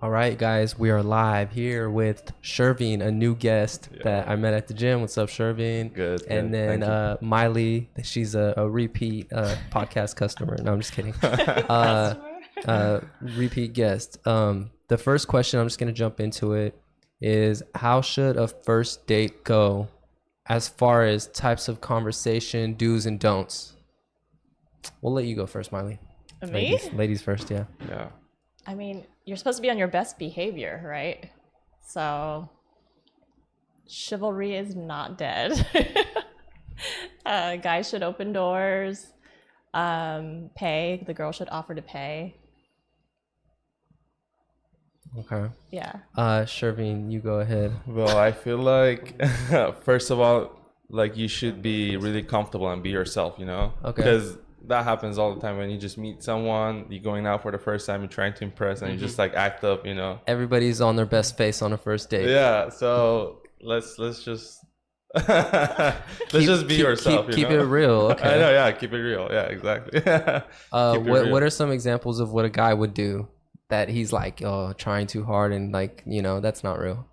All right, guys, we are live here with Shervin, a new guest that I met at the gym. What's up, Shervin? Good. And then Miley, she's a repeat podcast customer. No, I'm just kidding. Repeat guest. The first question, I'm just going to jump into it, is how should a first date go as far as types of conversation, do's and don'ts? We'll let you go first, Miley. Me? Ladies first, yeah. Yeah. I mean, you're supposed to be on your best behavior, right? So, chivalry is not dead. Guys should open doors, pay. The girl should offer to pay. Okay. Yeah. Shervin, you go ahead. Well, I feel like, first of all, like you should be really comfortable and be yourself, you know? Okay. Because that happens all the time when you just meet someone, you're going out for the first time, you're trying to impress, and you just like act up, you know? Everybody's on their best face on a first date. Yeah. So let's just just be yourself. Keep it real. Okay. I know. Yeah. Keep it real. Yeah. Exactly. What are some examples of what a guy would do that he's like, oh, trying too hard and like, you know, that's not real?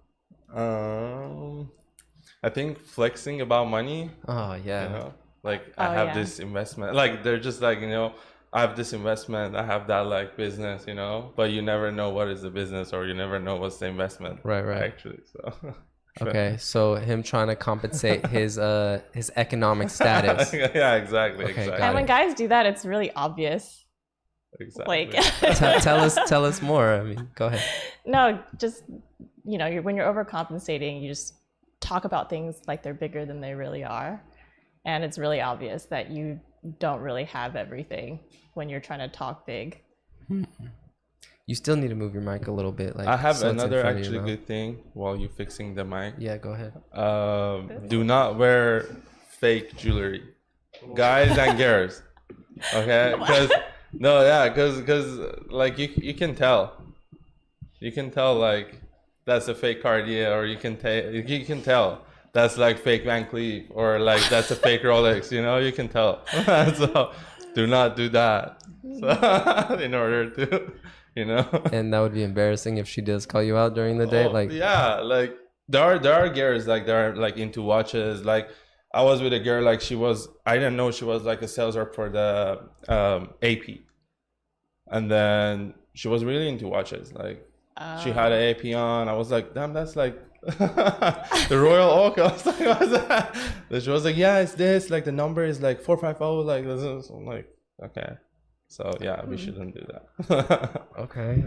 I think flexing about money. Oh yeah. You know? Like I have this investment. Like they're just like, you know, I have this investment. I have that like business, you know. But you never know what is the business, or you never know what's the investment. Right. Actually, so. Okay, so him trying to compensate his economic status. Yeah, exactly. Okay, exactly. And when guys do that, it's really obvious. Exactly. Like, tell us more. I mean, go ahead. no, just, you know, when you're overcompensating, you just talk about things like they're bigger than they really are. And it's really obvious that you don't really have everything when you're trying to talk big. You still need to move your mic a little bit. Like I have so it's in another front of actually your mouth. good thing while you're fixing the mic. Yeah, go ahead. Do not wear fake jewelry, guys and girls. Okay, because like you can tell like that's a fake Cartier, or you can tell that's like fake Van Cleef, or like that's a fake Rolex. You know, you can tell. So do not do that. So, in order to, you know. And that would be embarrassing if she does call you out during the date. Like yeah, like there are girls like they're like into watches. Like I was with a girl, like I didn't know she was like a sales rep for the AP, and then she was really into watches. Like she had an AP on. I was like, damn, that's like the Royal Oak. I was like, what's that? And she was like, yeah, it's this. Like the number is like 450. Like this is. I'm like, okay. So yeah, we shouldn't do that. okay.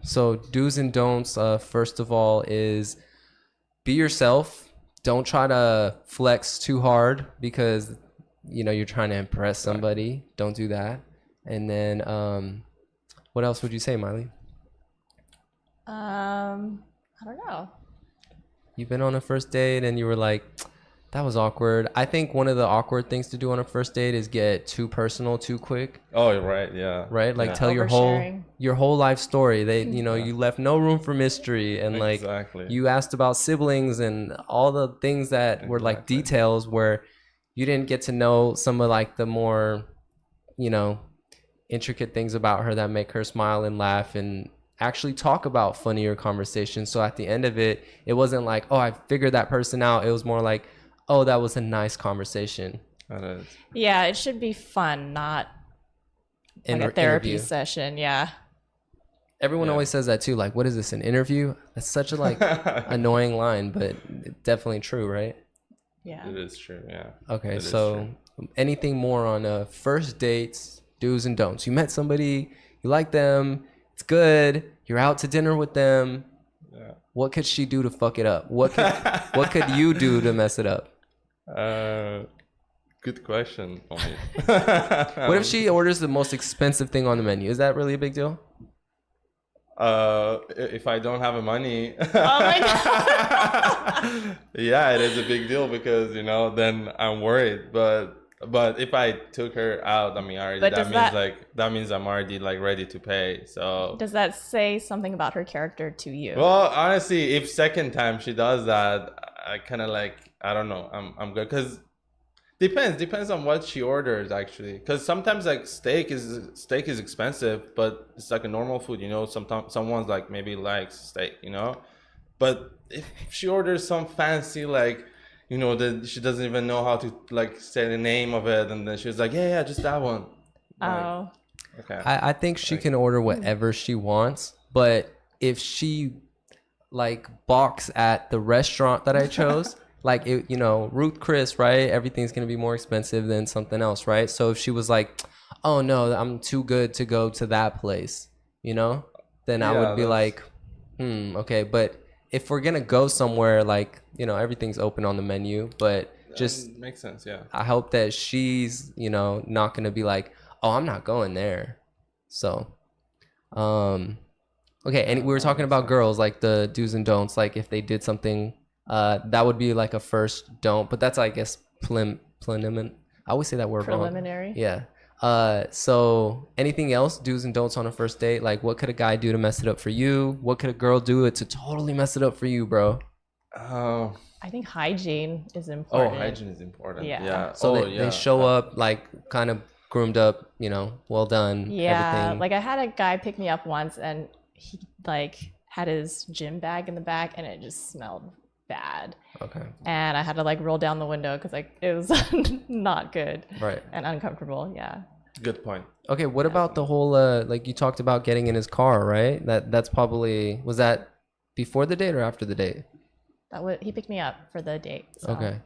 So do's and don'ts. First of all, is be yourself. Don't try to flex too hard because you know you're trying to impress somebody. Don't do that. And then, what else would you say, Miley? I don't know. You've been on a first date and you were like, that was awkward. I think one of the awkward things to do on a first date is get too personal too quick. Oh, right. Yeah. Right? Like tell Oversharing. your whole life story. You know, you left no room for mystery, and like you asked about siblings and all the things that were like details where you didn't get to know some of like the more, you know, intricate things about her that make her smile and laugh and actually talk about funnier conversations. So at the end of it, it wasn't like, oh, I figured that person out. It was more like, oh, that was a nice conversation. That is. Yeah, it should be fun, not like a therapy session. Yeah. Everyone always says that too. Like, what is this, an interview? That's such a like annoying line, but it's definitely true, right? Yeah. It is true. Yeah. Okay, so anything more on first dates, do's and don'ts? You met somebody, you like them, it's good. You're out to dinner with them. Yeah. What could she do to fuck it up? What could you do to mess it up? Good question. What if she orders the most expensive thing on the menu? Is that really a big deal? If I don't have the money, Oh my God. yeah, it is a big deal because, you know, then I'm worried. But if I took her out, I mean, that means I'm already like ready to pay. So Does that say something about her character to you? well, honestly, if second time she does that, I kind of like, I don't know, I'm good, because Depends on what she orders actually, because sometimes like steak is expensive, but it's like a normal food, you know. Sometimes someone's like maybe likes steak, you know, but if she orders some fancy like, you know, that she doesn't even know how to like say the name of it, and then she's like, yeah, just that one. Oh, okay. I think she can order whatever she wants, but if she like balks at the restaurant that I chose, like it, you know, Ruth Chris, right? Everything's gonna be more expensive than something else, right? So if she was like, oh no, I'm too good to go to that place, you know, then I would be like, okay. But if we're gonna go somewhere, like, you know, everything's open on the menu, but just makes sense. Yeah. I hope that she's, you know, not gonna be like, oh, I'm not going there. So, okay. And we were talking about girls, like the do's and don'ts. Like if they did something, that would be like a first don't, but that's, I guess, preliminary. I always say that word preliminary. wrong. Yeah. So anything else, do's and don'ts on a first date? Like what could a guy do to mess it up for you? What could a girl do to totally mess it up for you, bro? I think hygiene is important. Oh, hygiene is important. Yeah. So they show up like kind of groomed up, you know, well done. Yeah. Everything. Like I had a guy pick me up once, and he like had his gym bag in the back, and it just smelled bad. Okay. And I had to like roll down the window because like it was not good. Right. And uncomfortable. Yeah. Good point. Okay. What about the whole like you talked about getting in his car, right? That's probably, was that before the date or after the date? He picked me up for the date. So. Okay.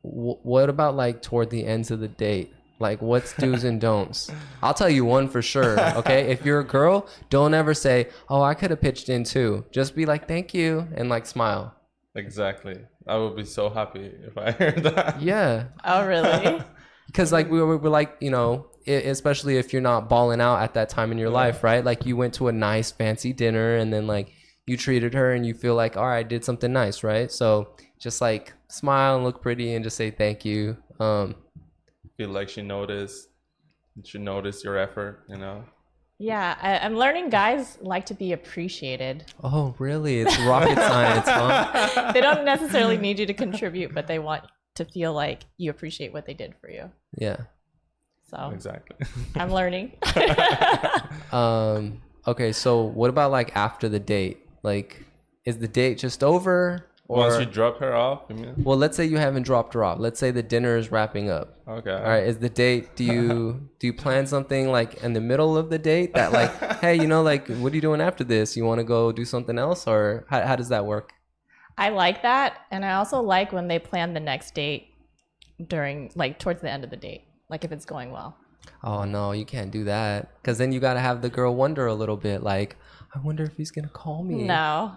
What about like toward the ends of the date? Like what's do's and don'ts? I'll tell you one for sure. Okay. If you're a girl, don't ever say, oh, I could have pitched in too. Just be like, thank you. And like smile. Exactly. I would be so happy if I heard that. Yeah. Oh, really? Because like we were like, you know, especially if you're not balling out at that time in your life, right? Like you went to a nice fancy dinner and then like you treated her and you feel like, all right, I did something nice, right? So just like smile and look pretty and just say thank you. Feel like she noticed your effort, you know? Yeah, I'm learning guys like to be appreciated. Oh, really? It's rocket science, huh? They don't necessarily need you to contribute, but they want to feel like you appreciate what they did for you. Yeah. So exactly. I'm learning. Okay, so what about like after the date? Like, is the date just over? Or, once you drop her off, you mean? Well, let's say you haven't dropped her off. Let's say the dinner is wrapping up. Okay. All right. Is the date? Do you plan something like in the middle of the date that like, hey, you know, like, what are you doing after this? You want to go do something else, or how does that work? I like that, and I also like when they plan the next date during like towards the end of the date, like if it's going well. Oh no, you can't do that, because then you got to have the girl wonder a little bit, like, I wonder if he's gonna call me. No.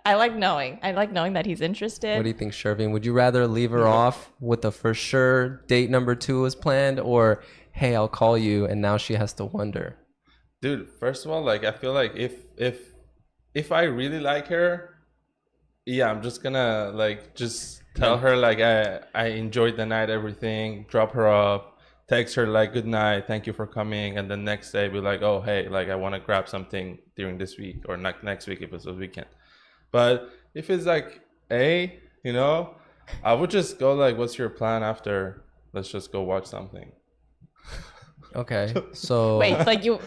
I like knowing that he's interested. What do you think, Shervin? Would you rather leave her off with the for sure date number 2 is planned, or hey, I'll call you, and now she has to wonder? Dude, first of all, like I feel like if I really like her, yeah, I'm just gonna like just tell her like I enjoyed the night, everything, drop her off, text her like good night, thank you for coming, and the next day be like, oh hey, like I want to grab something during this week or next week if it's a weekend. But if it's like you know, I would just go like, what's your plan after? Let's just go watch something. Okay, so wait, like you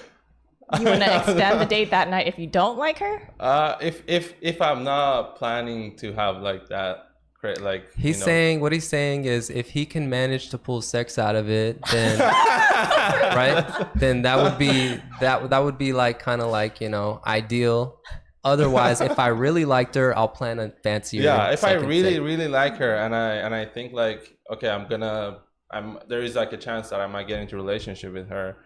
want to extend the date that night if you don't like her? If I'm not planning to have like that. Like he's saying, what he's saying is if he can manage to pull sex out of it, then right, then that would be like kind of like, you know, ideal. Otherwise, if I really liked her, I'll plan a fancier. Yeah, if I really like her and I think like, okay, there is like a chance that I might get into a relationship with her.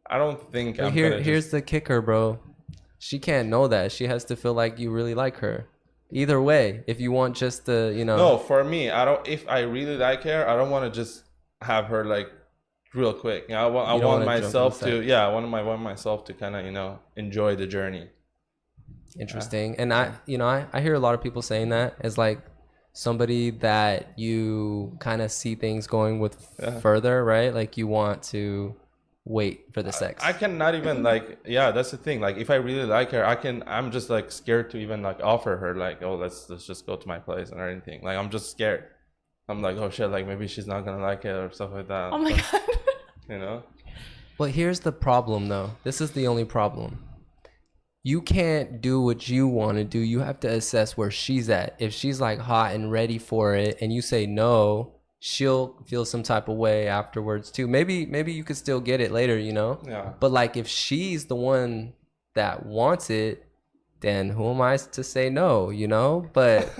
I don't think here's the kicker, bro. She can't know that. She has to feel like you really like her. Either way, if you want just the, you know. No, for me, if I really like her, I don't want to just have her like real quick. You know, I want myself to kind of, you know, enjoy the journey. Interesting. And I hear a lot of people saying that as like somebody that you kind of see things going with further, right? Like you want to wait for the sex. I cannot even like, yeah, that's the thing. Like if I really like her, I'm just like scared to even like offer her like, oh, let's just go to my place or anything. Like I'm just scared. I'm like, oh shit, like maybe she's not gonna like it or stuff like that. Oh my God. You know? But here's the problem, though. This is the only problem. You can't do what you want to do. You have to assess where she's at. If she's like hot and ready for it and you say no, she'll feel some type of way afterwards too. Maybe you could still get it later, you know? Yeah. But like if she's the one that wants it, then who am I to say no, you know? But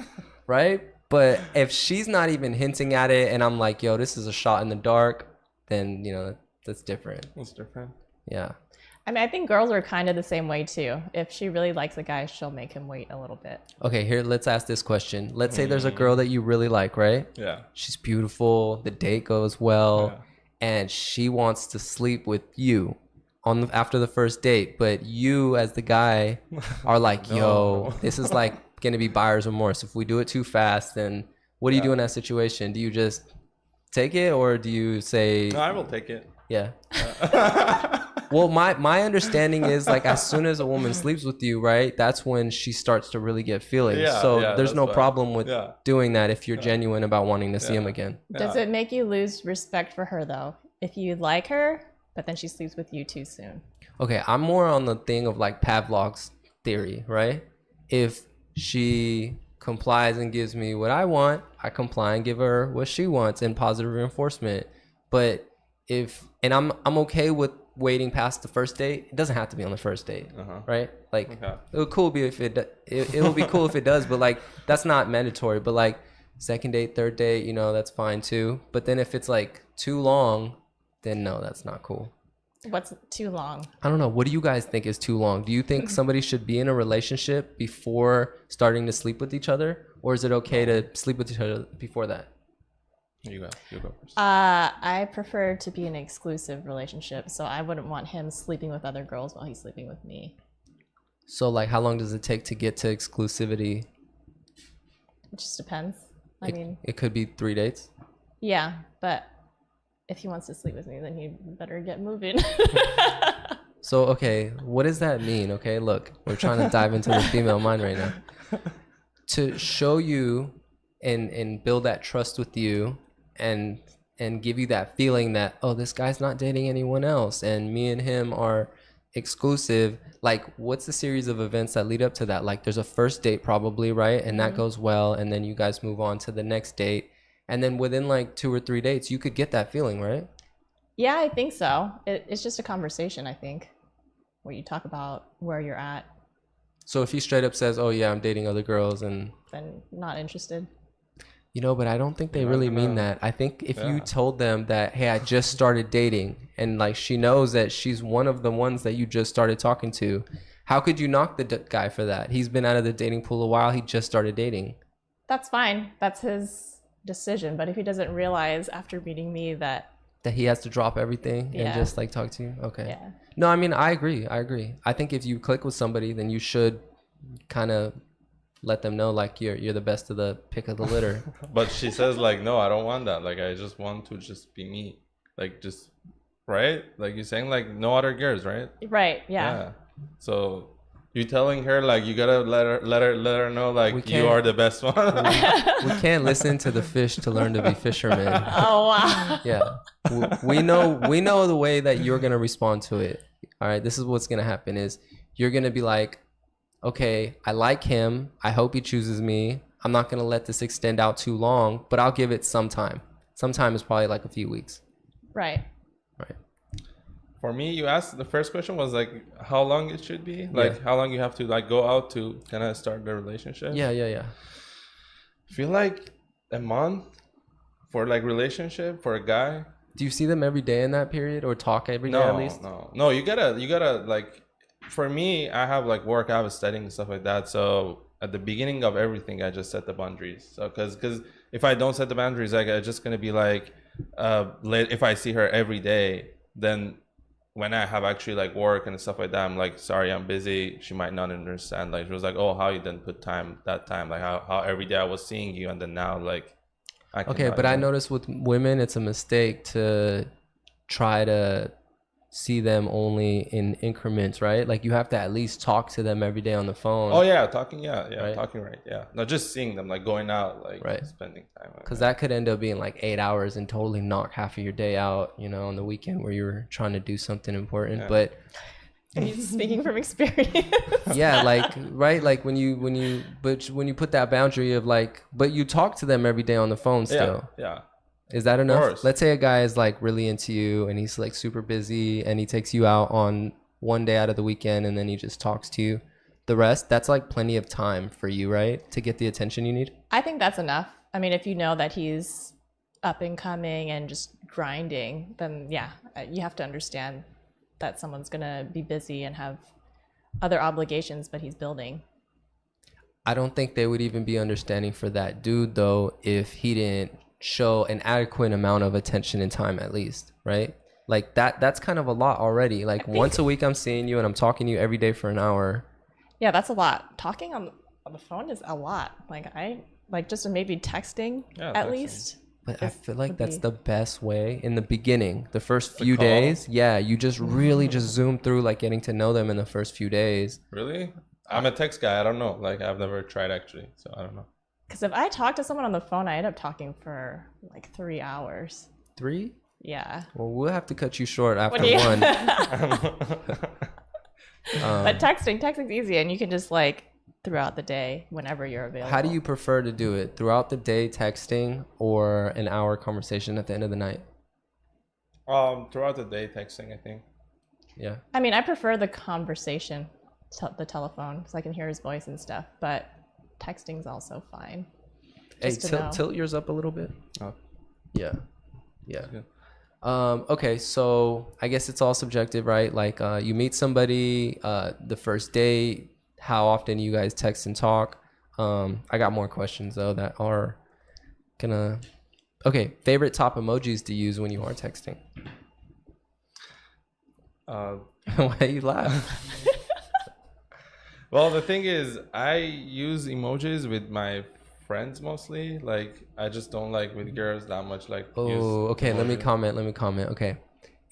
right? But if she's not even hinting at it and I'm like, yo, this is a shot in the dark, then, you know, that's different. It's different. Yeah. I mean, I think girls are kind of the same way too. If she really likes a guy, she'll make him wait a little bit. Okay, here, let's ask this question. Let's say there's a girl that you really like, right? Yeah. She's beautiful, the date goes well, Yeah. and she wants to sleep with you after the first date, but you as the guy are like, yo, this is like going to be buyer's remorse. If we do it too fast, then what do you do in that situation? Do you just take it or do you say... No, I will take it. Yeah. Well, my understanding is like as soon as a woman sleeps with you, right, that's when she starts to really get feelings. Yeah, so yeah, there's no that's problem with doing that if you're genuine about wanting to see him again. Does it make you lose respect for her though? If you like her, but then she sleeps with you too soon? Okay, I'm more on the thing of like Pavlov's theory, right? If she complies and gives me what I want, I comply and give her what she wants in positive reinforcement. But I'm okay with waiting past the first date. It doesn't have to be on the first date, right? Like it would cool be if it would be cool if it does, but like that's not mandatory. But like second date, third date, you know, that's fine too. But then if it's like too long, then no, that's not cool. What's too long? I don't know. What do you guys think is too long? Do you think somebody should be in a relationship before starting to sleep with each other, or is it okay to sleep with each other before that? You go first. I prefer to be in an exclusive relationship, so I wouldn't want him sleeping with other girls while he's sleeping with me. So like how long does it take to get to exclusivity? It just depends. It could be 3 dates. Yeah, but if he wants to sleep with me, then he better get moving. So, okay, what does that mean? Okay, look, we're trying to dive into the female mind right now. To show you and build that trust with you and give you that feeling that, oh, this guy's not dating anyone else and me and him are exclusive. Like, what's the series of events that lead up to that? Like, there's a first date probably, right? And that goes well, and then you guys move on to the next date. And then within like 2 or 3 dates, you could get that feeling, right? Yeah, I think so. It's just a conversation, I think, where you talk about where you're at. So if he straight up says, oh yeah, I'm dating other girls, and then not interested. You know, but I don't think they really mean that. I think if you told them that, hey, I just started dating, and like she knows that she's one of the ones that you just started talking to, how could you knock the guy for that? He's been out of the dating pool a while. He just started dating. That's fine. That's his decision. But if he doesn't realize after meeting me that he has to drop everything and just like talk to you. Okay. Yeah. No, I mean, I agree. I think if you click with somebody, then you should kind of let them know like you're the best of the pick of the litter. But she says like, no, I don't want that. Like, I just want to just be me. Like, just, right? Like you're saying like no other girls, right? Right. Yeah. So you're telling her like you gotta let her know like you are the best one. We can't listen to the fish to learn to be fishermen. Oh wow. Yeah, we know the way that you're gonna respond to it. All right, this is what's gonna happen is you're gonna be like, okay, I like him. I hope he chooses me. I'm not gonna let this extend out too long, but I'll give it some time. Some time is probably like a few weeks. Right. Right. For me, you asked the first question was like how long it should be, like how long you have to like go out to kind of start the relationship. Yeah. I feel like a month for like relationship for a guy. Do you see them every day in that period or talk every day at least? No. You gotta like, for me, I have like work, I have studying and stuff like that. So at the beginning of everything, I just set the boundaries. So because if I don't set the boundaries, like I'm just gonna be like, if I see her every day, then when I have actually like work and stuff like that, I'm like, sorry, I'm busy. She might not understand. Like, she was like, oh, how you didn't put that time? Like how every day I was seeing you, and then now like, okay, but I noticed with women, it's a mistake to try to see them only in increments, right? Like you have to at least talk to them every day on the phone. Oh yeah, talking, right? Talking, right? Yeah, not just seeing them, like going out, like spending time. Because that could end up being like 8 hours and totally knock half of your day out, you know, on the weekend where you're trying to do something important. Yeah. But are you speaking from experience? Yeah, like right, like when you put that boundary of like, but you talk to them every day on the phone still. Yeah. Is that enough? Let's say a guy is like really into you and he's like super busy and he takes you out on one day out of the weekend and then he just talks to you. The rest, that's like plenty of time for you, right? To get the attention you need. I think that's enough. I mean, if you know that he's up and coming and just grinding, then yeah, you have to understand that someone's gonna be busy and have other obligations, but he's building. I don't think they would even be understanding for that dude though if he didn't show an adequate amount of attention and time at least, right? Like that's kind of a lot already. Like once a week I'm seeing you and I'm talking to you every day for an hour. Yeah, that's a lot. Talking on the phone is a lot. Like I like just maybe texting at least. But I feel like that's the best way in the beginning. The first few days, you just really just zoom through like getting to know them in the first few days. Really? I'm a text guy. I don't know. Like I've never tried actually, so I don't know. Because if I talk to someone on the phone, I end up talking for like 3 hours. 3? Yeah. Well, we'll have to cut you short after 1. But texting's easy, and you can just like throughout the day whenever you're available. How do you prefer to do it? Throughout the day texting or an hour conversation at the end of the night? Throughout the day texting, I think. Yeah. I mean, I prefer the conversation, the telephone, so I can hear his voice and stuff, but texting's also fine. Hey, tilt yours up a little bit. Oh. Yeah. Okay, so I guess it's all subjective, right? Like you meet somebody the first day, how often you guys text and talk. I got more questions though that are gonna. Okay, favorite top emojis to use when you are texting. Why you laugh? Well, the thing is, I use emojis with my friends mostly. Like, I just don't like with girls that much. Like, okay. Let me comment. Okay,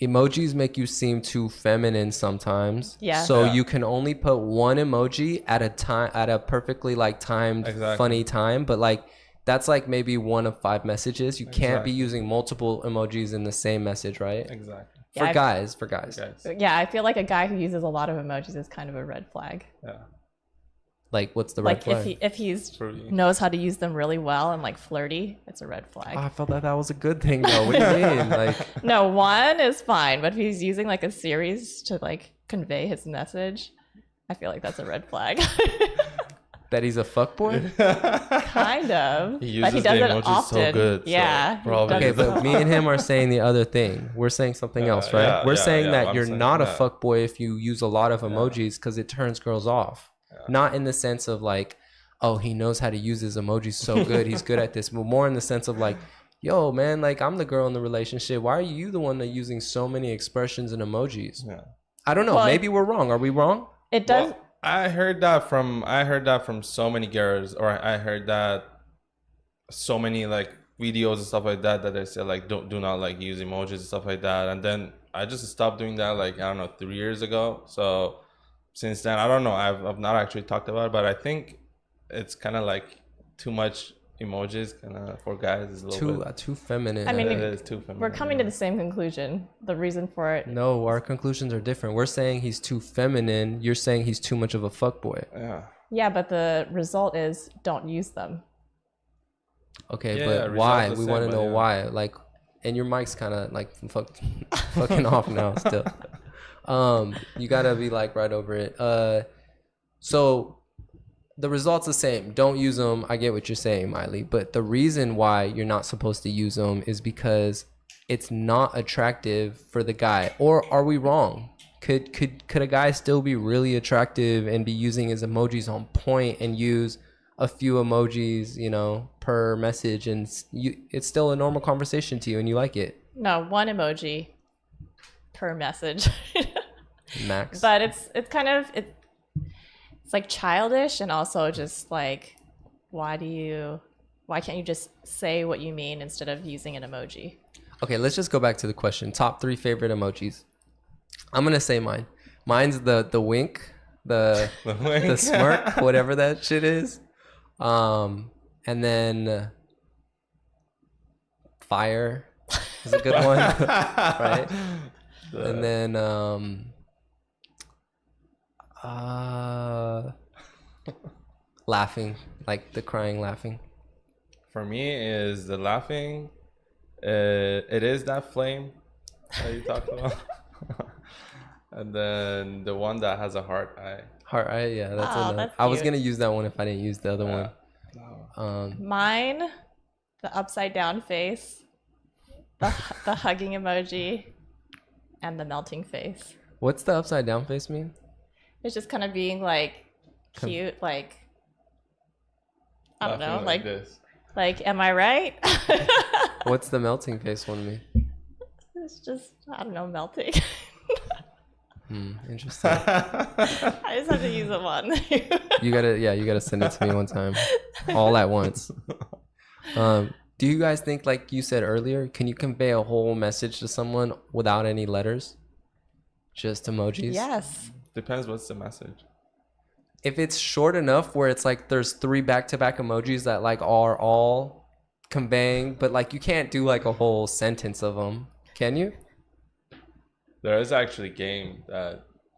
emojis make you seem too feminine sometimes. Yeah. So you can only put one emoji at a time, at a perfectly like timed, funny time. But like, that's like maybe 1 of 5 messages. You can't be using multiple emojis in the same message, right? Exactly. For guys. Yeah, I feel like a guy who uses a lot of emojis is kind of a red flag. Yeah. Like, what's the red flag? If he's knows how to use them really well and like flirty, it's a red flag. Oh, I felt that was a good thing though. What do you mean? Like, no, 1 is fine, but if he's using like a series to like convey his message, I feel like that's a red flag. That he's a fuckboy? Kind of. He uses the emojis so good. Yeah. So okay, but me and him are saying the other thing. We're saying something else, right? We're saying that you're not a fuckboy if you use a lot of emojis because it turns girls off. Not in the sense of like, oh, he knows how to use his emojis so good. He's good at this. But more in the sense of like, yo, man, like I'm the girl in the relationship. Why are you the one that using so many expressions and emojis? Yeah. I don't know. Well, maybe we're wrong. Are we wrong? It does. Well, I heard that from so many girls, or I heard that so many like videos and stuff like that they say like do not like use emojis and stuff like that. And then I just stopped doing that like, I don't know, 3 years ago. So since then, I don't know. I've not actually talked about it, but I think it's kind of like too much emojis kind of for guys is a little too feminine. I mean, it is too feminine. We're coming to the same conclusion. The reason for it. No, our conclusions are different. We're saying he's too feminine. You're saying he's too much of a fuckboy. Yeah. Yeah, but the result is don't use them. Okay, but why? We want to know why. Like, and your mic's kind of like fucking off now still. You gotta be like right over it. So the result's the same. Don't use them. I get what you're saying, Miley. But the reason why you're not supposed to use them is because it's not attractive for the guy. Or are we wrong? Could a guy still be really attractive and be using his emojis on point and use a few emojis, you know, per message, and it's still a normal conversation to you and you like it? No, 1 emoji per message. Max. But it's kind of it's like childish, and also just like why can't you just say what you mean instead of using an emoji? Okay, let's just go back to the question. Top 3 favorite emojis. I'm gonna say mine. Mine's the wink, the smirk, whatever that shit is. And then fire is a good one, right? And then laughing, like the crying laughing. For me, is the laughing. It is that flame that you talked about. And then the one that has a heart eye. Heart eye, yeah, that's another. That's I was cute. gonna use that one if I didn't use the other one. Mine, the upside down face, the hugging emoji, and the melting face. What's the upside down face mean? It's just kind of being like cute, like I don't know, like this. Like, am I right? What's the melting face one mean? It's just, I don't know, melting. Interesting. I just have to use it one. You gotta send it to me one time, all at once. Do you guys think, like you said earlier, can you convey a whole message to someone without any letters? Just emojis? Yes. Depends what's the message. If it's short enough where it's like there's 3 back-to-back emojis that like are all conveying, but like you can't do like a whole sentence of them, can you? There is actually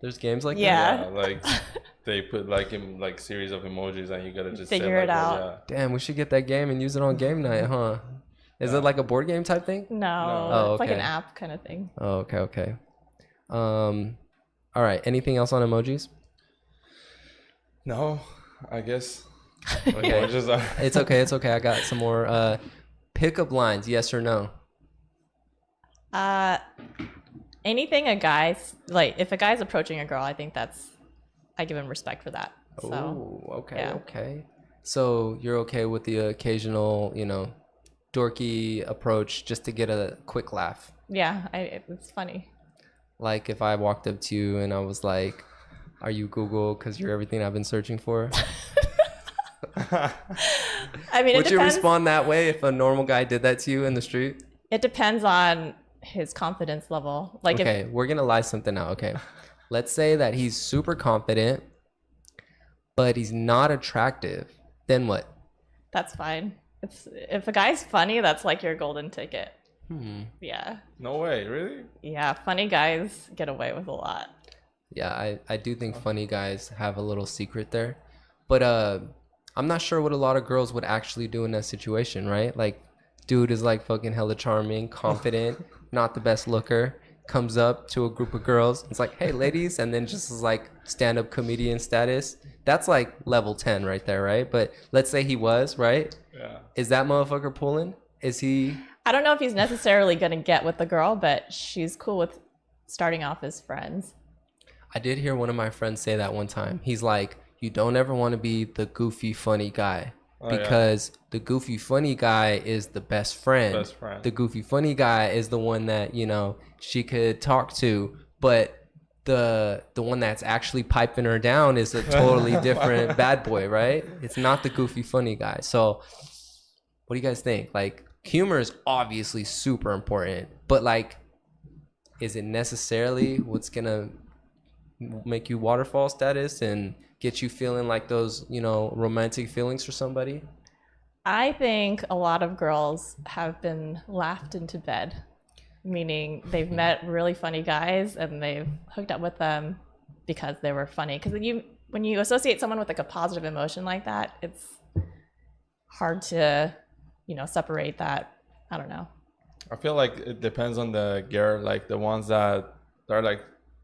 there's games like that? Yeah, like they put like in like series of emojis and you gotta just figure it out. Yeah. Damn, we should get that game and use it on game night, huh? Is it like a board game type thing? No, Oh, it's like okay. an app kind of thing. Oh, okay. All right. Anything else on emojis? No, I guess. Okay. It's okay. I got some more pickup lines. Yes or no? Anything a guy's like, if a guy's approaching a girl, I think I give him respect for that. So, oh, okay, yeah. okay. So you're okay with the occasional, dorky approach just to get a quick laugh? Yeah, it's funny. Like if I walked up to you and I was like, "Are you Google? Because you're everything I've been searching for." I mean, would you respond that way if a normal guy did that to you in the street? It depends on his confidence level. Like, okay, we're gonna lie something out. Okay, let's say that he's super confident, but he's not attractive. Then what? That's fine. If a guy's funny, that's like your golden ticket. Yeah. No way, really? Yeah, funny guys get away with a lot. Yeah, I do think funny guys have a little secret there, but I'm not sure what a lot of girls would actually do in that situation, right? Like, dude is like fucking hella charming, confident, not the best looker, comes up to a group of girls, it's like, "Hey, ladies," and then just is like stand-up comedian status. That's like level 10 right there, right? But let's say he was, right? Yeah. Is that motherfucker pulling? Is he? I don't know if he's necessarily gonna get with the girl, but she's cool with starting off as friends. I did hear one of my friends say that one time. He's like, you don't ever want to be the goofy, funny guy. Because the goofy funny guy is the best friend. The goofy funny guy is the one that, she could talk to, but the one that's actually piping her down is a totally different bad boy, right? It's not the goofy funny guy. So what do you guys think? Like, humor is obviously super important, but like, is it necessarily what's gonna make you waterfall status and get you feeling like those, romantic feelings for somebody? I think a lot of girls have been laughed into bed, meaning they've met really funny guys and they've hooked up with them because they were funny. Because when you associate someone with like a positive emotion like that, it's hard to, separate that. I don't know. I feel like it depends on the girl. Like the ones that are like,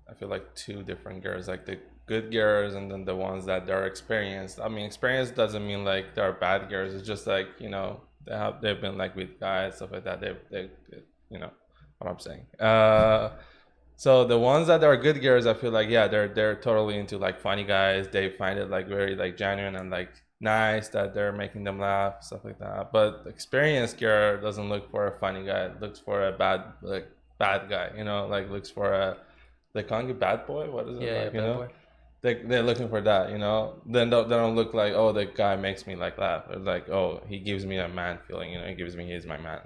I feel like 2 different girls, like the good girls and then the ones that are experienced. I mean, experienced doesn't mean like they're bad girls. It's just like, they've been like with guys, stuff like that. They what I'm saying. So the ones that are good girls, I feel like, yeah, they're totally into like funny guys. They find it like very like genuine and like nice that they're making them laugh, stuff like that. But experienced girl doesn't look for a funny guy. It looks for a bad guy, like looks for a, they call it bad boy. What is it? Yeah, like, bad boy. They're looking for that, Then they don't look like, oh, the guy makes me like laugh. Or like, oh, he gives me a man feeling, he gives me, he's my man,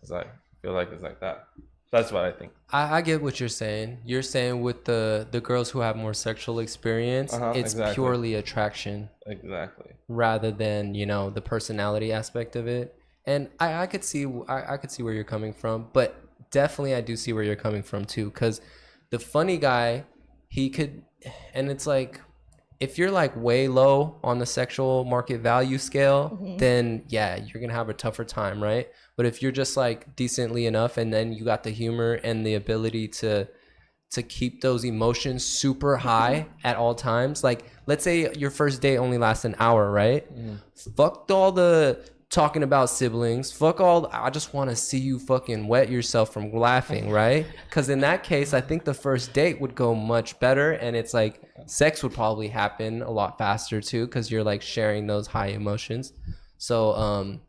It's like, I feel like it's like that. That's what I think. I get what you're saying. You're saying with the girls who have more sexual experience, it's purely attraction. Exactly. Rather than, you know, the personality aspect of it. And I could see where you're coming from, but definitely I do see where you're coming from too. Because the funny guy, he could, and it's like, if you're like way low on the sexual market value scale, then yeah, you're gonna have a tougher time, right? But if you're just like decently enough, and then you got the humor and the ability to keep those emotions super high at all times, like let's say your first date only lasts an hour, right? Fuck all the talking about siblings, fuck all, I just want to see you fucking wet yourself from laughing, right? Because in that case, I think the first date would go much better, and it's like sex would probably happen a lot faster too, because you're like sharing those high emotions. So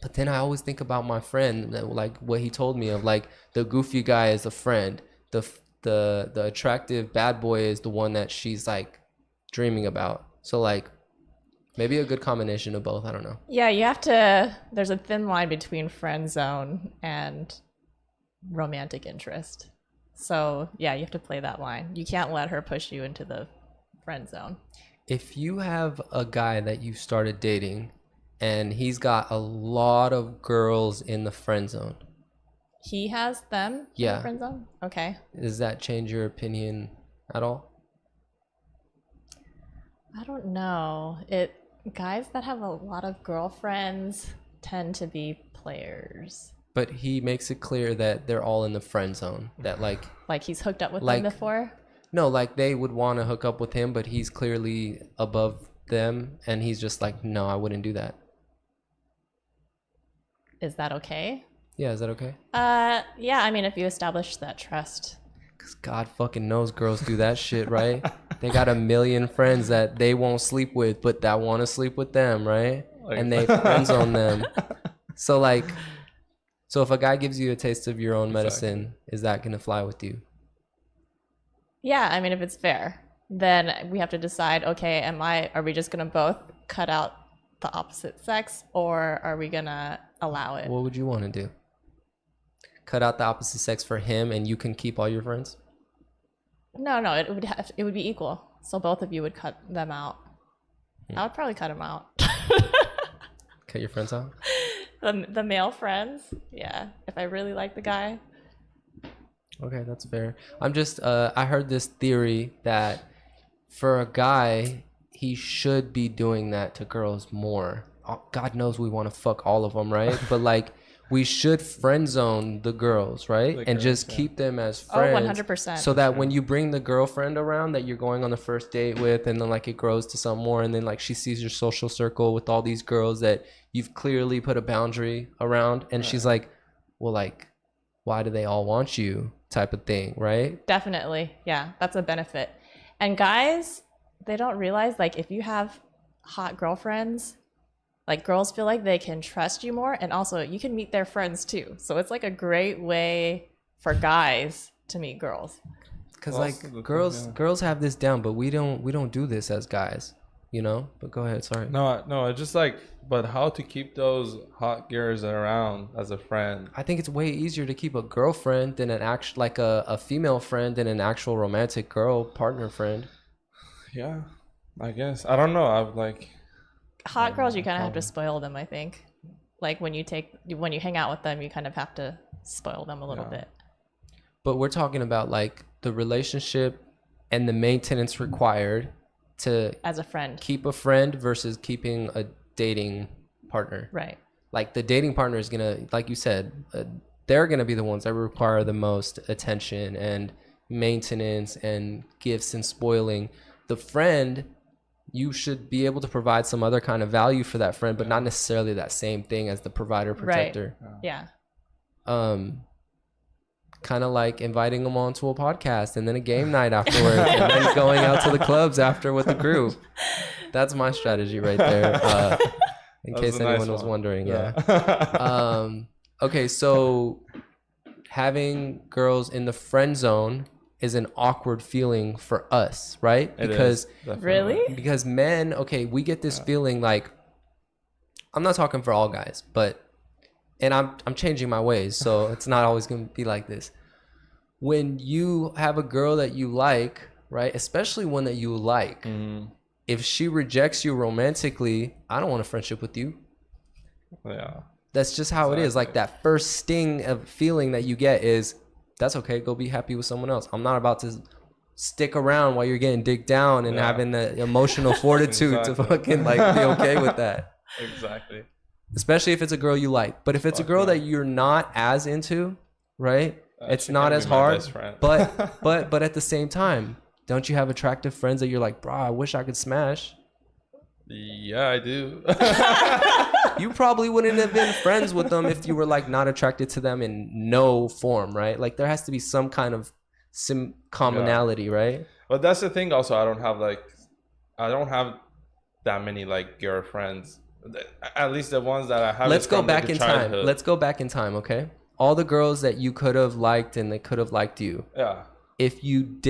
but then I always think about my friend, like what he told me of, like the goofy guy is a friend, the attractive bad boy is the one that she's like dreaming about. So like maybe a good combination of both. I don't know. Yeah, you have to, there's a thin line between friend zone and romantic interest. So yeah, you have to play that line. You can't let her push you into the friend zone. If you have a guy that you started dating and he's got a lot of girls in the friend zone. He has them in the friend zone? Okay. Does that change your opinion at all? I don't know. Guys that have a lot of girlfriends tend to be players. But he makes it clear that they're all in the friend zone. That like he's hooked up with them before? No, like they would want to hook up with him, but he's clearly above them, and he's just like, no, I wouldn't do that. Is that okay? Yeah, is that okay? Yeah, I mean, if you establish that trust. Because God fucking knows girls do that shit, right? They got a million friends that they won't sleep with, but that want to sleep with them, right? And they friend zone them. So if a guy gives you a taste of your own medicine, is that going to fly with you? Yeah, I mean, if it's fair, then we have to decide, okay, are we just going to both cut out the opposite sex, or are we going to allow it? What would you want to do? Cut out the opposite sex for him and you can keep all your friends? No, it would be equal. So both of you would cut them out. I would probably cut them out. Cut your friends out? The male friends, yeah. If I really like the guy. Okay, that's fair. I'm just I heard this theory that for a guy, he should be doing that to girls more. God knows we want to fuck all of them, right? But like, we should friend zone the girls, right? And just keep them as friends. Oh, 100%. So that when you bring the girlfriend around that you're going on the first date with, and then like it grows to some more, and then like she sees your social circle with all these girls that you've clearly put a boundary around, and she's like, well, like, why do they all want you? Type of thing, right? Definitely. Yeah, that's a benefit. And guys, they don't realize, like, if you have hot girlfriends, like, girls feel like they can trust you more, and also you can meet their friends too. So it's like a great way for guys to meet girls. Because like girls have this down, but we don't do this as guys, you know. But go ahead, sorry. No, it's just like, but how to keep those hot girls around as a friend? I think it's way easier to keep a girlfriend than a female friend than an actual romantic girl partner friend. Yeah, I guess. I don't know. I've like hot girls, you kind of have to spoil them, I think. Like when you hang out with them, you kind of have to spoil them a little bit. But we're talking about like the relationship and the maintenance required to as a friend keep a friend versus keeping a dating partner. Right. Like the dating partner is gonna, like you said, they're gonna be the ones that require the most attention and maintenance and gifts and spoiling. The friend, you should be able to provide some other kind of value for that friend, but not necessarily that same thing as the provider protector. Right. Yeah. Kind of like inviting them onto a podcast and then a game night afterwards and then going out to the clubs after with the group. That's my strategy right there. In case anyone was wondering. Yeah. Okay. So having girls in the friend zone is an awkward feeling for us, right? Because really? Because men, okay, we get this feeling like, I'm not talking for all guys, but and I'm changing my ways, so it's not always going to be like this. When you have a girl that you like, right, especially one that you like, if she rejects you romantically, I don't want a friendship with you. Yeah. That's just how it is. Like that first sting of feeling that you get is, that's okay, go be happy with someone else. I'm not about to stick around while you're getting digged down and having the emotional fortitude to fucking like be okay with that. Exactly. Especially if it's a girl you like. But if it's a girl that you're not as into, right? It's not as hard. But at the same time, don't you have attractive friends that you're like, bro, I wish I could smash? Yeah, I do. You probably wouldn't have been friends with them if you were like not attracted to them in no form, right? Like there has to be some kind of commonality, right? But that's the thing also, I don't have that many like girlfriends. At least the ones that I have. Let's go back in time. Let's go back in time, okay? All the girls that you could have liked and they could have liked you. Yeah. If you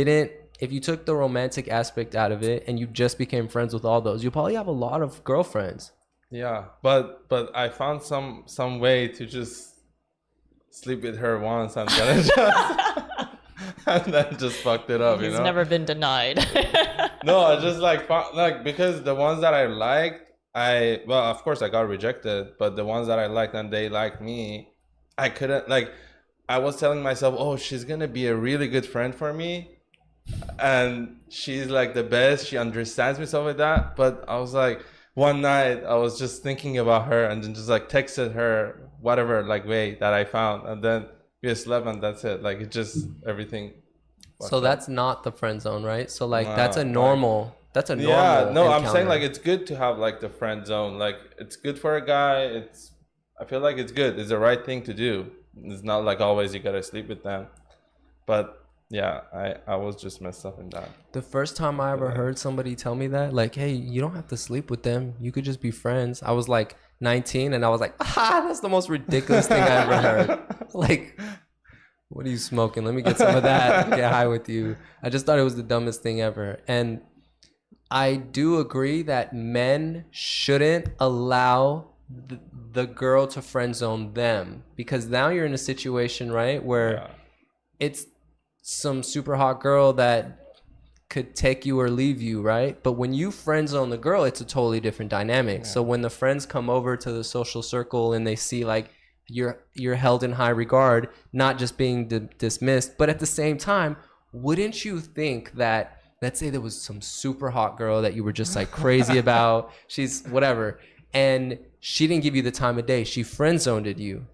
took the romantic aspect out of it and you just became friends with all those, you probably have a lot of girlfriends. Yeah, but I found some way to just sleep with her once and then just fucked it up. He's never been denied. No, I just like because the ones that I liked, of course I got rejected, but the ones that I liked and they liked me, I couldn't I was telling myself, oh, she's gonna be a really good friend for me, and she's like the best. She understands me, stuff like that. But I was like, one night I was just thinking about her and then just like texted her whatever way that I found, and then we slept and that's it. Like it just everything. So that's not the friend zone, right? So that's a normal. That's a normal. Yeah, no, encounter. I'm saying it's good to have the friend zone. Like it's good for a guy. I feel like it's good. It's the right thing to do. It's not like always you gotta sleep with them. But yeah, I was just messed up in that. The first time I ever heard somebody tell me that, like, hey, you don't have to sleep with them. You could just be friends. I was like 19 and I was like, that's the most ridiculous thing I ever heard. Like, what are you smoking? Let me get some of that and get high with you. I just thought it was the dumbest thing ever. And I do agree that men shouldn't allow the girl to friend zone them, because now you're in a situation, right, where it's some super hot girl that could take you or leave you, right? But when you friend zone the girl, it's a totally different dynamic. So when the friends come over to the social circle and they see you're held in high regard, not just being dismissed, but at the same time, wouldn't you think that, let's say there was some super hot girl that you were just crazy about, she's whatever, and she didn't give you the time of day, she friend zoned you,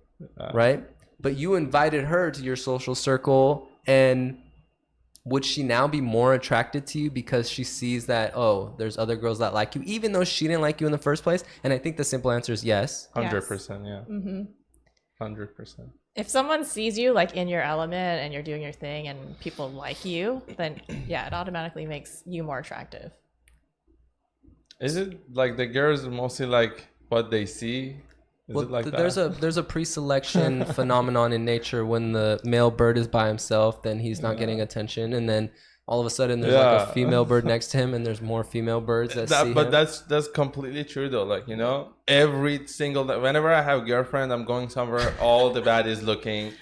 right? But you invited her to your social circle, and would she now be more attracted to you because she sees that, oh, there's other girls that like you, even though she didn't like you in the first place? And I think the simple answer is yes. 100%, yeah. Mm-hmm. 100%. If someone sees you in your element and you're doing your thing and people like you, then yeah, it automatically makes you more attractive. Is it the girls mostly what they see? There's a pre-selection phenomenon in nature. When the male bird is by himself, then he's not getting attention, and then all of a sudden there's a female bird next to him, and there's more female birds that see but him. That's completely true though. Every single day, whenever I have a girlfriend, I'm going somewhere, all the baddies looking.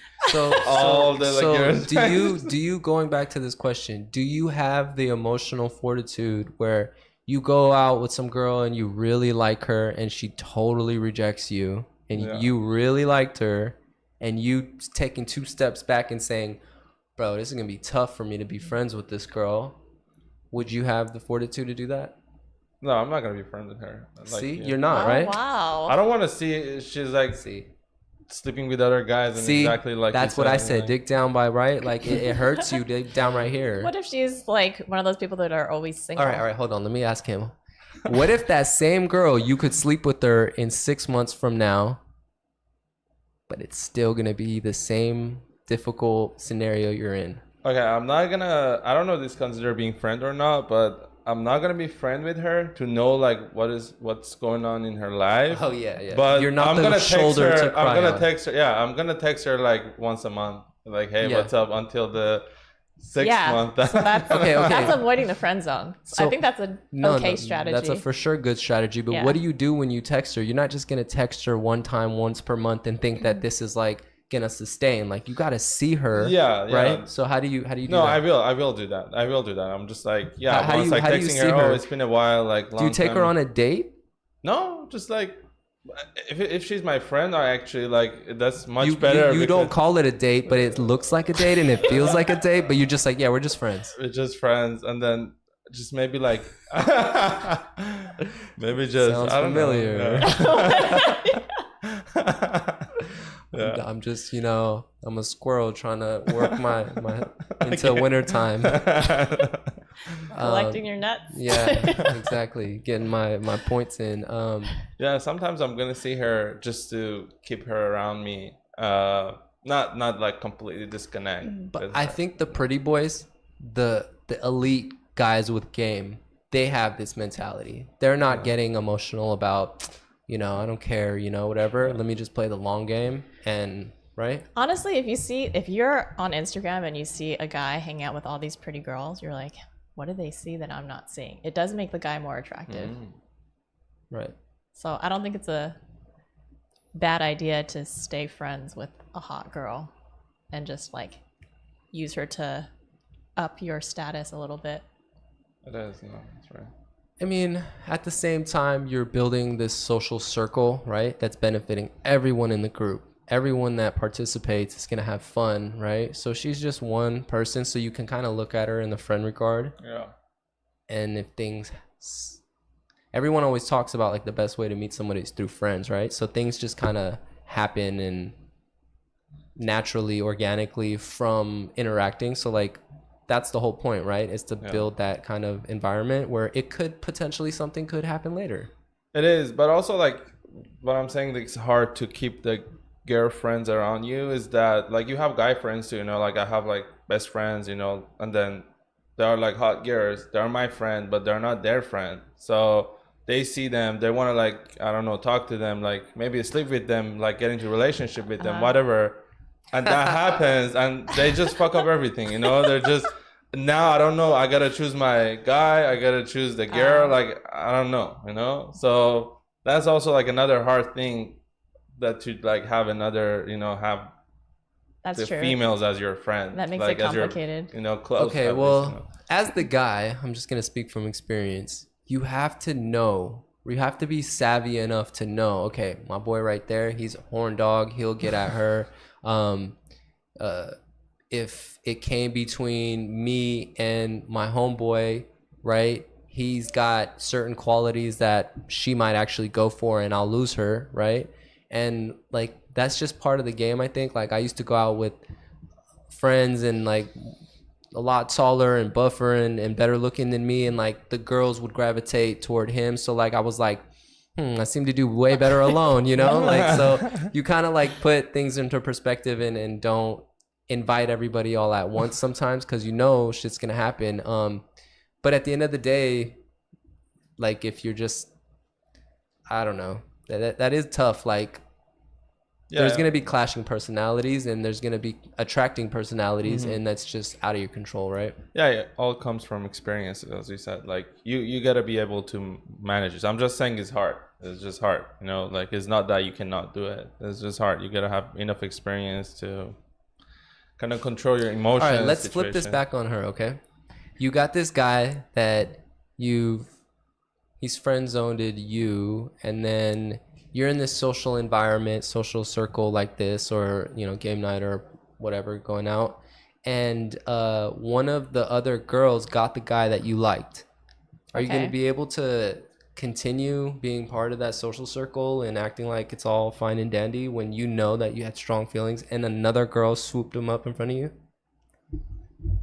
Do you going back to this question, do you have the emotional fortitude where you go out with some girl and you really like her and she totally rejects you, and you really liked her, and you taking 2 steps back and saying, bro, this is going to be tough for me to be friends with this girl? Would you have the fortitude to do that? No, I'm not going to be friends with her. You're not, right? Wow. I don't want to see she's sleeping with other guys and exactly that's what I said. Dig down by right. It hurts you. Dig down right here. What if she's one of those people that are always single? All right. Hold on. Let me ask him. What if that same girl, you could sleep with her in 6 months from now, but it's still going to be the same difficult scenario you're in? Okay, I don't know if this is considered being friend or not, but I'm not gonna be friend with her to know what's going on in her life. Oh yeah. But you're not gonna shoulder to cry I'm gonna text her. Yeah, I'm gonna text her once a month. Hey, what's up? Until the 6 months. So that's okay. That's avoiding the friend zone. So I think that's a okay strategy. That's a for sure good strategy. But what do you do when you text her? You're not just gonna text her one time, once per month, and think that this is like gonna sustain. Like you gotta see her. Right. So how do you do no, that? I will do that. I'm just like, once like texting her, oh, it's been a while, like long do you take time. her on a date? No, just like if she's my friend, I actually like that's much better. You don't call it a date, but it looks like a date and it feels like a date, but you're just like, yeah, we're just friends. We're just friends, and then just maybe like maybe just sounds I don't familiar. Know. I'm just, I'm a squirrel trying to work my into winter time. Collecting your nuts. Yeah, exactly. Getting my points in. Yeah, sometimes I'm gonna see her just to keep her around me. Not like completely disconnect. But I think the pretty boys, the elite guys with game, they have this mentality. They're not getting emotional about, I don't care, whatever. Let me just play the long game and right. Honestly, if you're on Instagram and you see a guy hang out with all these pretty girls, you're like, what do they see that I'm not seeing? It does make the guy more attractive. Right. So I don't think it's a bad idea to stay friends with a hot girl and just like use her to up your status a little bit. It is, no, that's right. I mean, at the same time, you're building this social circle, right? That's benefiting everyone in the group. Everyone that participates is going to have fun, right? So she's just one person, so you can kind of look at her in the friend regard. Yeah. And if everyone always talks about like the best way to meet somebody is through friends, right? So things just kind of happen and naturally, organically from interacting. So like that's the whole point, right? Is to build that kind of environment where it could potentially something could happen later. It is, but also like what I'm saying, it's hard to keep the girlfriends around you is that like you have guy friends too, like I have like best friends, and then there are like hot girls, they're my friend, but they're not their friend. So they see them, they want to like, I don't know, talk to them, like maybe sleep with them, like get into a relationship with them, whatever. And that happens and they just fuck up everything, they're just, now I don't know, I gotta choose my guy, I gotta choose the girl, like I don't know, so that's also like another hard thing that to like have another, have that's the true. Females as your friend. That makes like, it complicated. Close. Okay, well, as the guy, I'm just gonna speak from experience. You have to be savvy enough to know, okay, my boy right there, he's a horn dog, he'll get at her. If it came between me and my homeboy, right, he's got certain qualities that she might actually go for and I'll lose her, right? And like that's just part of the game, I think. Like I used to go out with friends and like a lot taller and buffer and better looking than me, and like the girls would gravitate toward him. So like I was like, I seem to do way better alone, like, so you kind of like put things into perspective and don't invite everybody all at once sometimes, because shit's gonna happen. But at the end of the day, like if you're just, I don't know, that is tough. Like there's gonna be clashing personalities and there's gonna be attracting personalities, and that's just out of your control, right? Yeah, it all comes from experience, as you said. Like you gotta be able to manage it. I'm just saying it's hard. It's just hard, like it's not that you cannot do it. It's just hard. You gotta have enough experience to kind of control your emotions. All right, let's flip this back on her, okay? You got this guy that he's friend zoned you, and then you're in this social environment, social circle like this, or game night or whatever, going out, and one of the other girls got the guy that you liked. Are you going to be able to continue being part of that social circle and acting like it's all fine and dandy when you know that you had strong feelings and another girl swooped him up in front of you?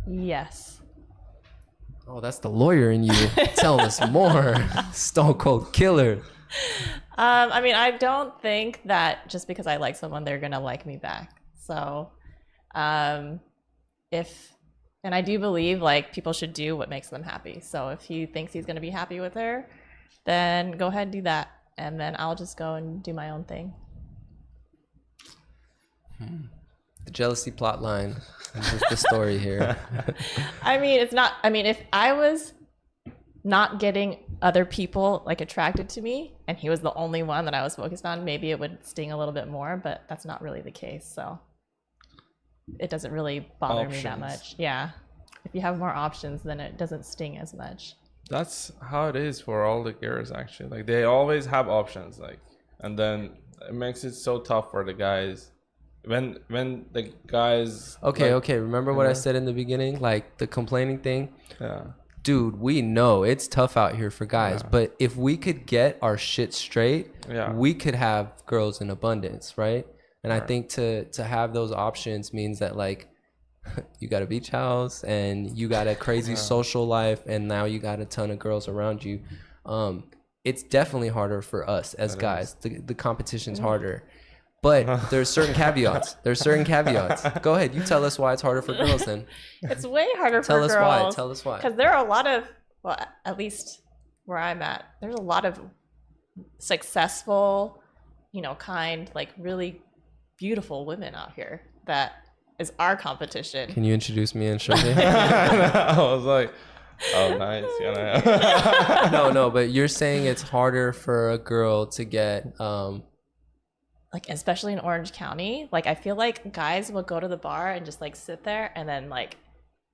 Yes. Oh, that's the lawyer in you. Tell us more. Stone Cold Killer. I mean, I don't think that just because I like someone, they're going to like me back. So and I do believe like people should do what makes them happy. So if he thinks he's going to be happy with her, then go ahead and do that. And then I'll just go and do my own thing. The jealousy plot line. This is the story here. I mean, it's not. I mean, if I was not getting other people like attracted to me, and he was the only one that I was focused on, maybe it would sting a little bit more. But that's not really the case. So it doesn't really bother me that much. Yeah. If you have more options, then it doesn't sting as much. That's how it is for all the girls, actually. Like, they always have options, like, and then it makes it so tough for the guys. When the guys... Okay. Remember what I said in the beginning? Like, the complaining thing? Yeah. Dude, we know it's tough out here for guys, but if we could get our shit straight, we could have girls in abundance, right? And I think to have those options means that, like, you got a beach house and you got a crazy social life, and now you got a ton of girls around you. It's definitely harder for us as guys. The competition's harder, but there's certain caveats. Go ahead, you tell us why it's harder for girls then. It's way harder for girls. Tell us why. Because there are a lot of, well, at least where I'm at, there's a lot of successful, kind, like really beautiful women out here that is our competition. Can you introduce me and show me? I was like, oh, nice. No, but you're saying it's harder for a girl to get like, especially in Orange County, like, I feel like guys will go to the bar and just like sit there, and then like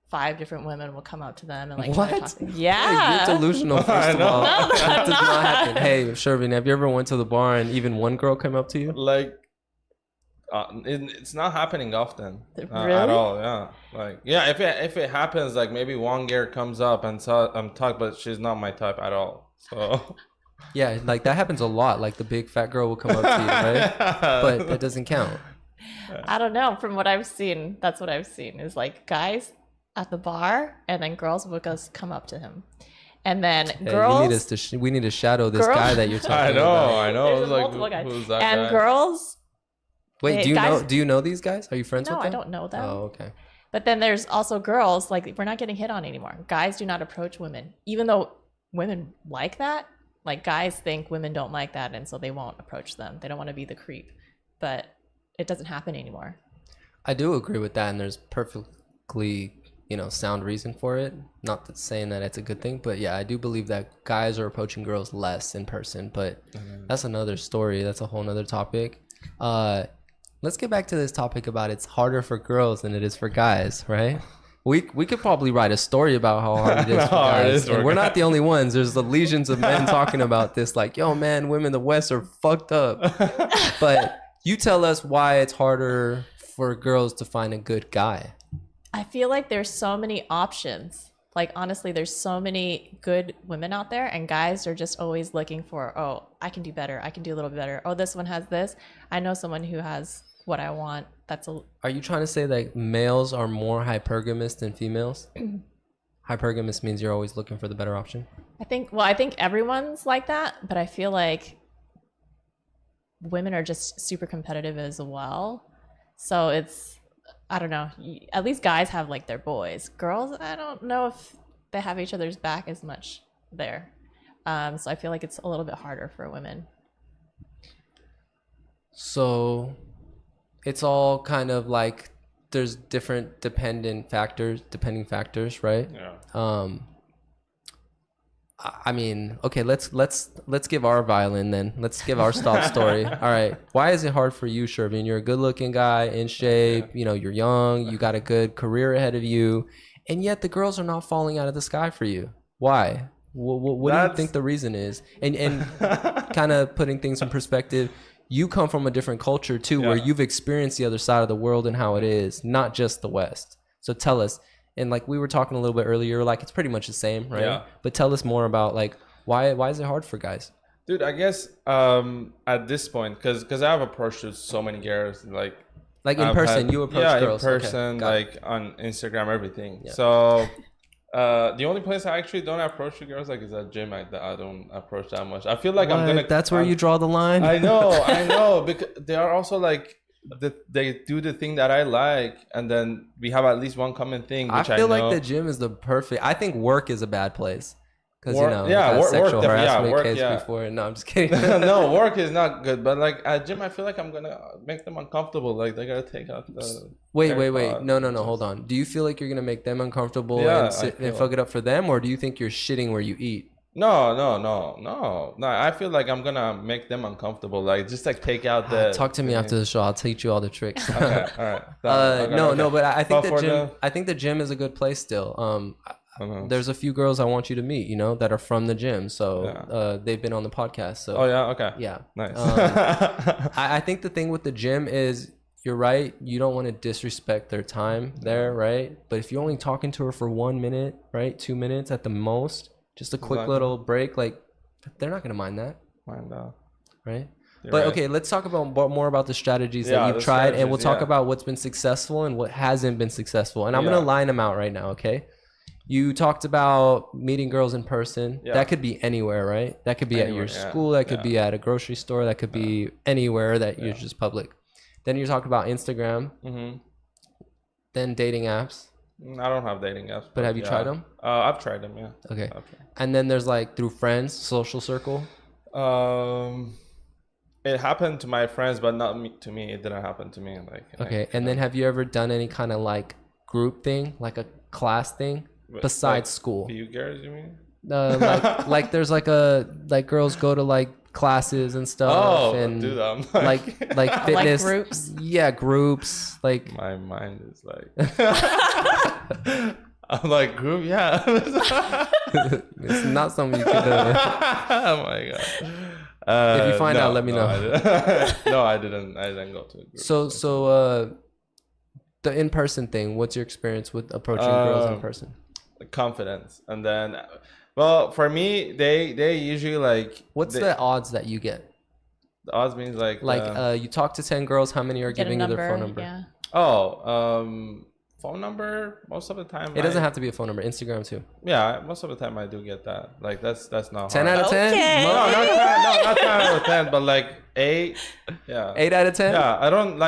5 different women will come up to them and like what? Try to talk. Yeah. You're delusional, first of all. No, that does not happen. Hey, Shervin, have you ever went to the bar and even one girl came up to you? Like, it's not happening often. Really? At all. Yeah. Like, yeah, if it happens, like, maybe one girl comes up and talk, but she's not my type at all. So yeah, like that happens a lot. Like the big fat girl will come up to you, right? But that doesn't count. I don't know. From what I've seen, that's what I've seen is like guys at the bar, and then girls will just come up to him, and then girls. We need to shadow this guy that you're talking about. I know. There's multiple guys. Who's that and guy? Girls. Wait, do you know these guys? Are you friends with them? No, I don't know them. Oh, okay. But then there's also girls, like, we're not getting hit on anymore. Guys do not approach women, even though women like that. Like, guys think women don't like that, and so they won't approach them. They don't want to be the creep, but it doesn't happen anymore. I do agree with that, and there's perfectly, sound reason for it. Not that saying that it's a good thing, but yeah, I do believe that guys are approaching girls less in person, but that's another story. That's a whole nother topic. Let's get back to this topic about it's harder for girls than it is for guys, right? We could probably write a story about how hard it is for guys. And we're not the only ones. There's the legions of men talking about this, like, yo, man, women in the West are fucked up. But you tell us why it's harder for girls to find a good guy. I feel like there's so many options. Like, honestly, there's so many good women out there, and guys are just always looking for, oh, I can do better. I can do a little bit better. Oh, this one has this. I know someone who has what I want. Are you trying to say that males are more hypergamous than females? Hypergamous means you're always looking for the better option. I think everyone's like that, but I feel like women are just super competitive as well. So it's, I don't know. At least guys have like their boys. Girls, I don't know if they have each other's back as much there. So I feel like it's a little bit harder for women. So it's all kind of like there's different depending factors, right? Yeah. I mean, okay, let's give our violin then. Let's give our stop story. All right. Why is it hard for you, Shervin? You're a good-looking guy, in shape, you're young, you got a good career ahead of you, and yet the girls are not falling out of the sky for you. Why? What do you think the reason is? And kind of putting things in perspective, you come from a different culture too, where you've experienced the other side of the world and how it is, not just the West. So tell us. And like we were talking a little bit earlier, like it's pretty much the same, right? Yeah. But tell us more about like why is it hard for guys? Dude, I guess at this point, because I have approached so many girls, like in person, you approach girls. Yeah, in person, like on Instagram, everything. Yeah. So the only place I actually don't approach girls like is at gym. I don't approach that much. I feel like That's where you draw the line. I know, because they are also like. They do the thing that I like, and then we have at least one common thing. Which I feel like the gym is the perfect. I think work is a bad place Because sexual harassment case before. No, I'm just kidding. No, work is not good. But like at gym, I feel like I'm gonna make them uncomfortable. Like they gotta take out the. Wait. No. Hold on. Do you feel like you're gonna make them uncomfortable and fuck it up for them, or do you think you're shitting where you eat? No. I feel like I'm gonna make them uncomfortable. Like just like take out the. Talk to me after the show. I'll teach you all the tricks. Okay, all right. No, but I think the gym. I think the gym is a good place still. There's a few girls I want you to meet, that are from the gym. So they've been on the podcast. So okay. Yeah. Nice. I think the thing with the gym is you're right. You don't want to disrespect their time there, right? But if you're only talking to her for 1 minute, right, 2 minutes at the most, just a quick little break, like they're not gonna mind that. Right? But okay, let's talk about more about the strategies that you've tried, and we'll talk about what's been successful and what hasn't been successful. And I'm gonna line them out right now, okay? You talked about meeting girls in person. Yeah. That could be anywhere, right? That could be at your school. That could be at a grocery store. That could be anywhere that you're just public. Then you talked about Instagram. Mm-hmm. Then dating apps. I don't have dating apps. But have you tried them? I've tried them, yeah. Okay. And then there's like through friends, social circle. It happened to my friends, but not to me. It didn't happen to me. And then have you ever done any kind of like group thing, like a class thing? Besides school, few girls, you mean? Like there's like girls go to like classes and stuff. And dude, I'm like fitness, like groups. Yeah, groups. Like my mind is like, I'm like group, yeah. It's not something you could. Oh my god! If you find out, let me know. I didn't go to a group. So the in-person thing. What's your experience with approaching girls in person? Confidence, and then well, for me they usually like what's the odds that you get? The odds means like you talk to 10 girls, how many are giving you their phone number? Phone number most of the time. It doesn't have to be a phone number. Instagram too. Yeah, most of the time I do get that. Like that's not 10 hard. out of 10. Okay. No, not 10 out of 10, but like 8. Yeah. 8 out of 10. Yeah, I don't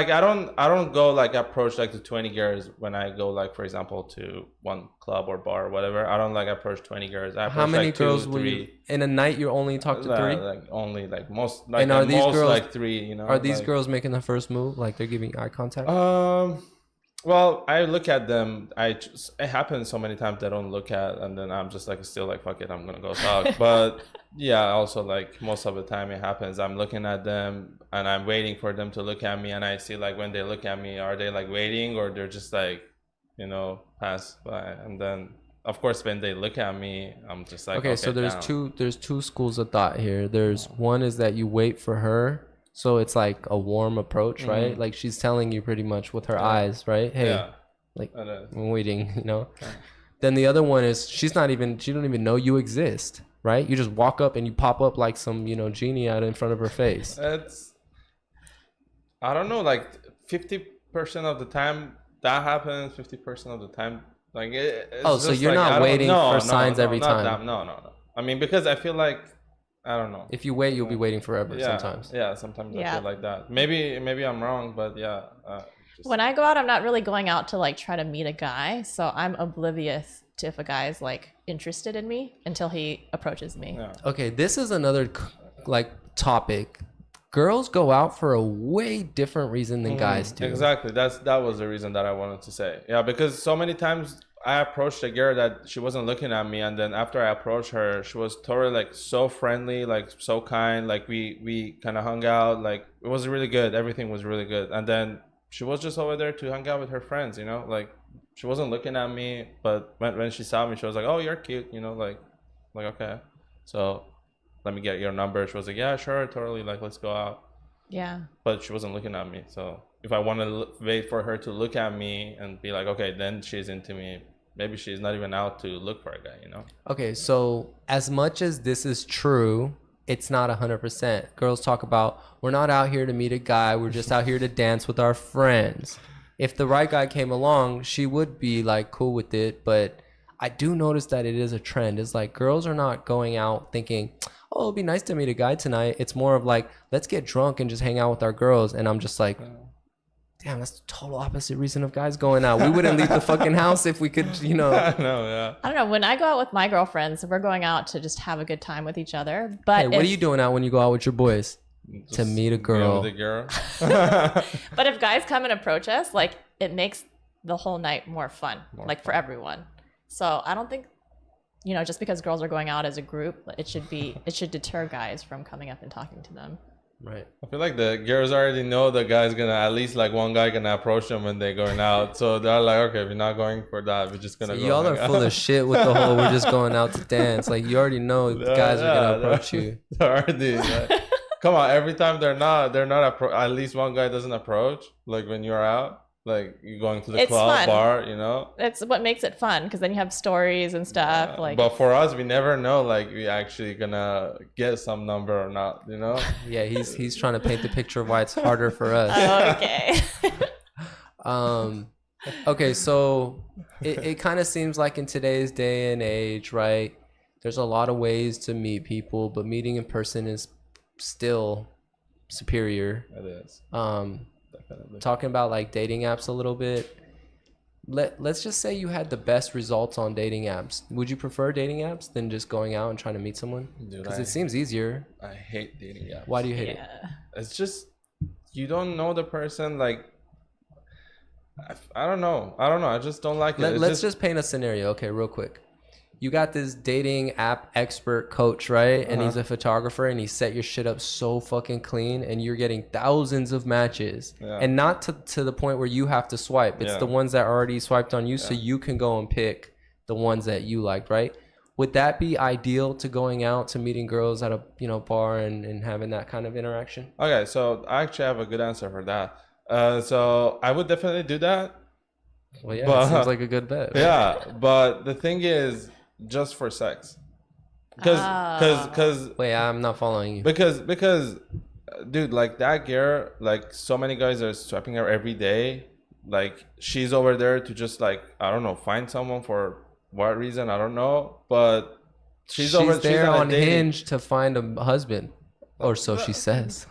go like approach like the 20 girls when I go like for example to one club or bar or whatever. I don't like approach 20 girls. I approach, how many girls will you in a night? You only talk to 3. Like only like most. Like, and are these girls like 3? Are these girls making the first move? Like they're giving eye contact? Well, I look at them. It happens so many times they don't look at, and then I'm just like still like fuck it, I'm gonna go talk. But yeah, also like most of the time it happens. I'm looking at them and I'm waiting for them to look at me, and I see like when they look at me, are they like waiting or they're just like, pass by? And then of course when they look at me, I'm just like okay. So there's two schools of thought here. There's one is that you wait for her. So it's like a warm approach, right? Like she's telling you pretty much with her eyes, right? Hey, like I'm waiting, Then the other one is she don't even know you exist, right? You just walk up and you pop up like some, genie out in front of her face. I don't know, like 50% of the time that happens, 50% of the time, like it's so you're like, not waiting for signs every time. No. I mean, because I feel like I don't know. If you wait, you'll be waiting forever sometimes. Yeah, sometimes I feel like that. Maybe I'm wrong, but yeah. When I go out, I'm not really going out to like try to meet a guy. So I'm oblivious to if a guy is like interested in me until he approaches me. Yeah. Okay, this is another like topic. Girls go out for a way different reason than guys do. Exactly. That was the reason that I wanted to say. Yeah, because so many times I approached a girl that she wasn't looking at me, and then after I approached her, she was totally like so friendly, like so kind, like we kind of hung out, like it was really good, everything was really good. And then she was just over there to hang out with her friends, like she wasn't looking at me, but when she saw me, she was like, oh, you're cute, like okay, so let me get your number. She was like, yeah, sure, totally, like let's go out. Yeah, but she wasn't looking at me. So if I want to wait for her to look at me and be like, okay, then she's into me, maybe she's not even out to look for a guy, Okay, so as much as this is true, it's not 100%. Girls talk about, we're not out here to meet a guy, we're just out here to dance with our friends. If the right guy came along, she would be like cool with it, but I do notice that it is a trend. It's like girls are not going out thinking, oh, it'll be nice to meet a guy tonight. It's more of like, let's get drunk and just hang out with our girls. And I'm just like, damn, that's the total opposite reason of guys going out. We wouldn't leave the fucking house if we could, you know. I don't know. When I go out with my girlfriends, we're going out to just have a good time with each other. But hey, what are you doing out when you go out with your boys? Just to meet a girl. But if guys come and approach us, like, it makes the whole night more fun, for everyone. So I don't think, you know, just because girls are going out as a group, it should deter guys from coming up and talking to them. Right. I feel like the girls already know the guy's gonna, at least like one guy gonna approach them when they're going out. So they're like, okay, we're not going for that. We're just gonna go. Y'all are full of shit with the whole we're just going out to dance. Like, you already know the guys are gonna approach you. They're already, come on, every time they're not at least one guy doesn't approach. Like when you're out. Like you're going to the club, bar, you know? It's what makes it fun, because then you have stories and stuff. Yeah. But for us, we never know, like, we actually gonna get some number or not, you know? Yeah, he's trying to paint the picture of why it's harder for us. Oh, okay. Okay, so it kind of seems like in today's day and age, right? There's a lot of ways to meet people, but meeting in person is still superior. It is. Definitely. Talking about like dating apps a little bit. Let's just say you had the best results on dating apps. Would you prefer dating apps than just going out and trying to meet someone? Because it seems easier. I hate dating apps. Why do you hate it? It's just, you don't know the person. Like, I don't know. I just don't like it. Let's just paint a scenario. Okay, real quick. You got this dating app expert coach, right? And he's a photographer, and he set your shit up so fucking clean, and you're getting thousands of matches. And not to the point where you have to swipe. It's the ones that are already swiped on you, so you can go and pick the ones that you like, right? Would that be ideal to going out to meeting girls at a bar and having that kind of interaction? Okay, so I actually have a good answer for that. So I would definitely do that. Well, yeah, it seems like a good bet. Yeah, but the thing is, just for sex, because wait, I'm not following you. Because dude, like that girl, like so many guys are swiping her every day. Like she's over there to just like, I don't know, find someone for what reason, I don't know, but she's there on Hinge to find a husband, or so she says.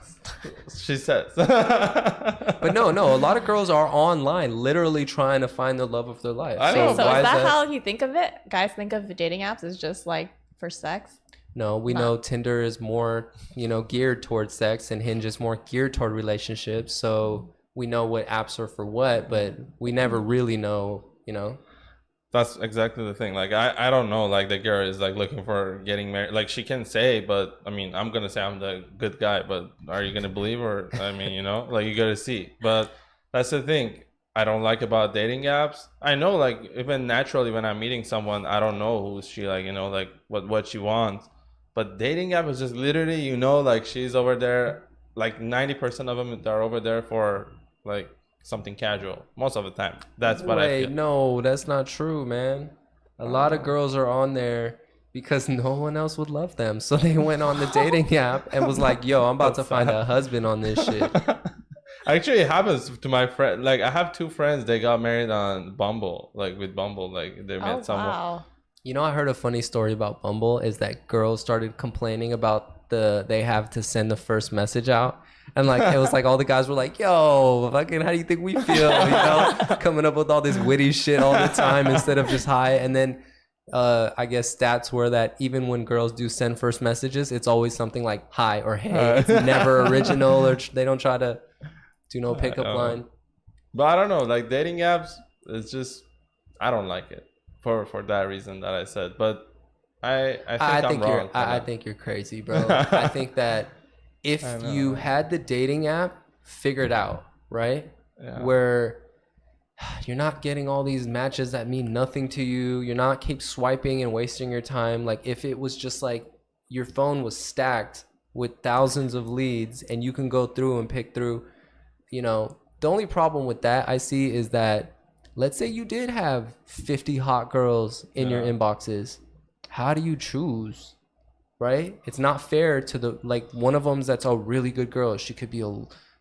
She says. But no, a lot of girls are online literally trying to find the love of their life. So is that how you think of it? Guys think of the dating apps as just like for sex? No, we know Tinder is more, geared towards sex, and Hinge is more geared toward relationships. So we know what apps are for what, but we never really know, That's exactly the thing. Like, I don't know, like, the girl is like looking for getting married. Like, she can say, but I mean, I'm gonna say I'm the good guy, but are you gonna believe her? I mean, like, you gotta see. But that's the thing I don't like about dating apps. I know, like, even naturally when I'm meeting someone, I don't know who's she, like, like what she wants. But dating app is just literally, like, she's over there, like 90% of them are over there for like something casual most of the time. That's what I feel. No, that's not true, man. A lot of girls are on there because no one else would love them, so they went on the dating app and was like, yo, I'm about to find a husband on this shit. Actually, it happens to my friend. Like, I have two friends, they got married on Bumble, like with Bumble, like they met someone. Wow. I heard a funny story about Bumble is that girls started complaining about they have to send the first message out. And like, it was like all the guys were like, yo, fucking, how do you think we feel? Coming up with all this witty shit all the time instead of just hi. And then I guess stats were that even when girls do send first messages, it's always something like hi or hey. It's never original, or they don't try to do no pickup line. But I don't know, like dating apps, it's just, I don't like it for that reason that I said. But I think I'm wrong. I think you're crazy, bro. I think that if you had the dating app figured out, right? Yeah. Where you're not getting all these matches that mean nothing to you. You're not keep swiping and wasting your time. Like if it was just like your phone was stacked with thousands of leads and you can go through and pick through, the only problem with that I see is that let's say you did have 50 hot girls in your inboxes. How do you choose? Right? It's not fair to one of them that's a really good girl. She could be a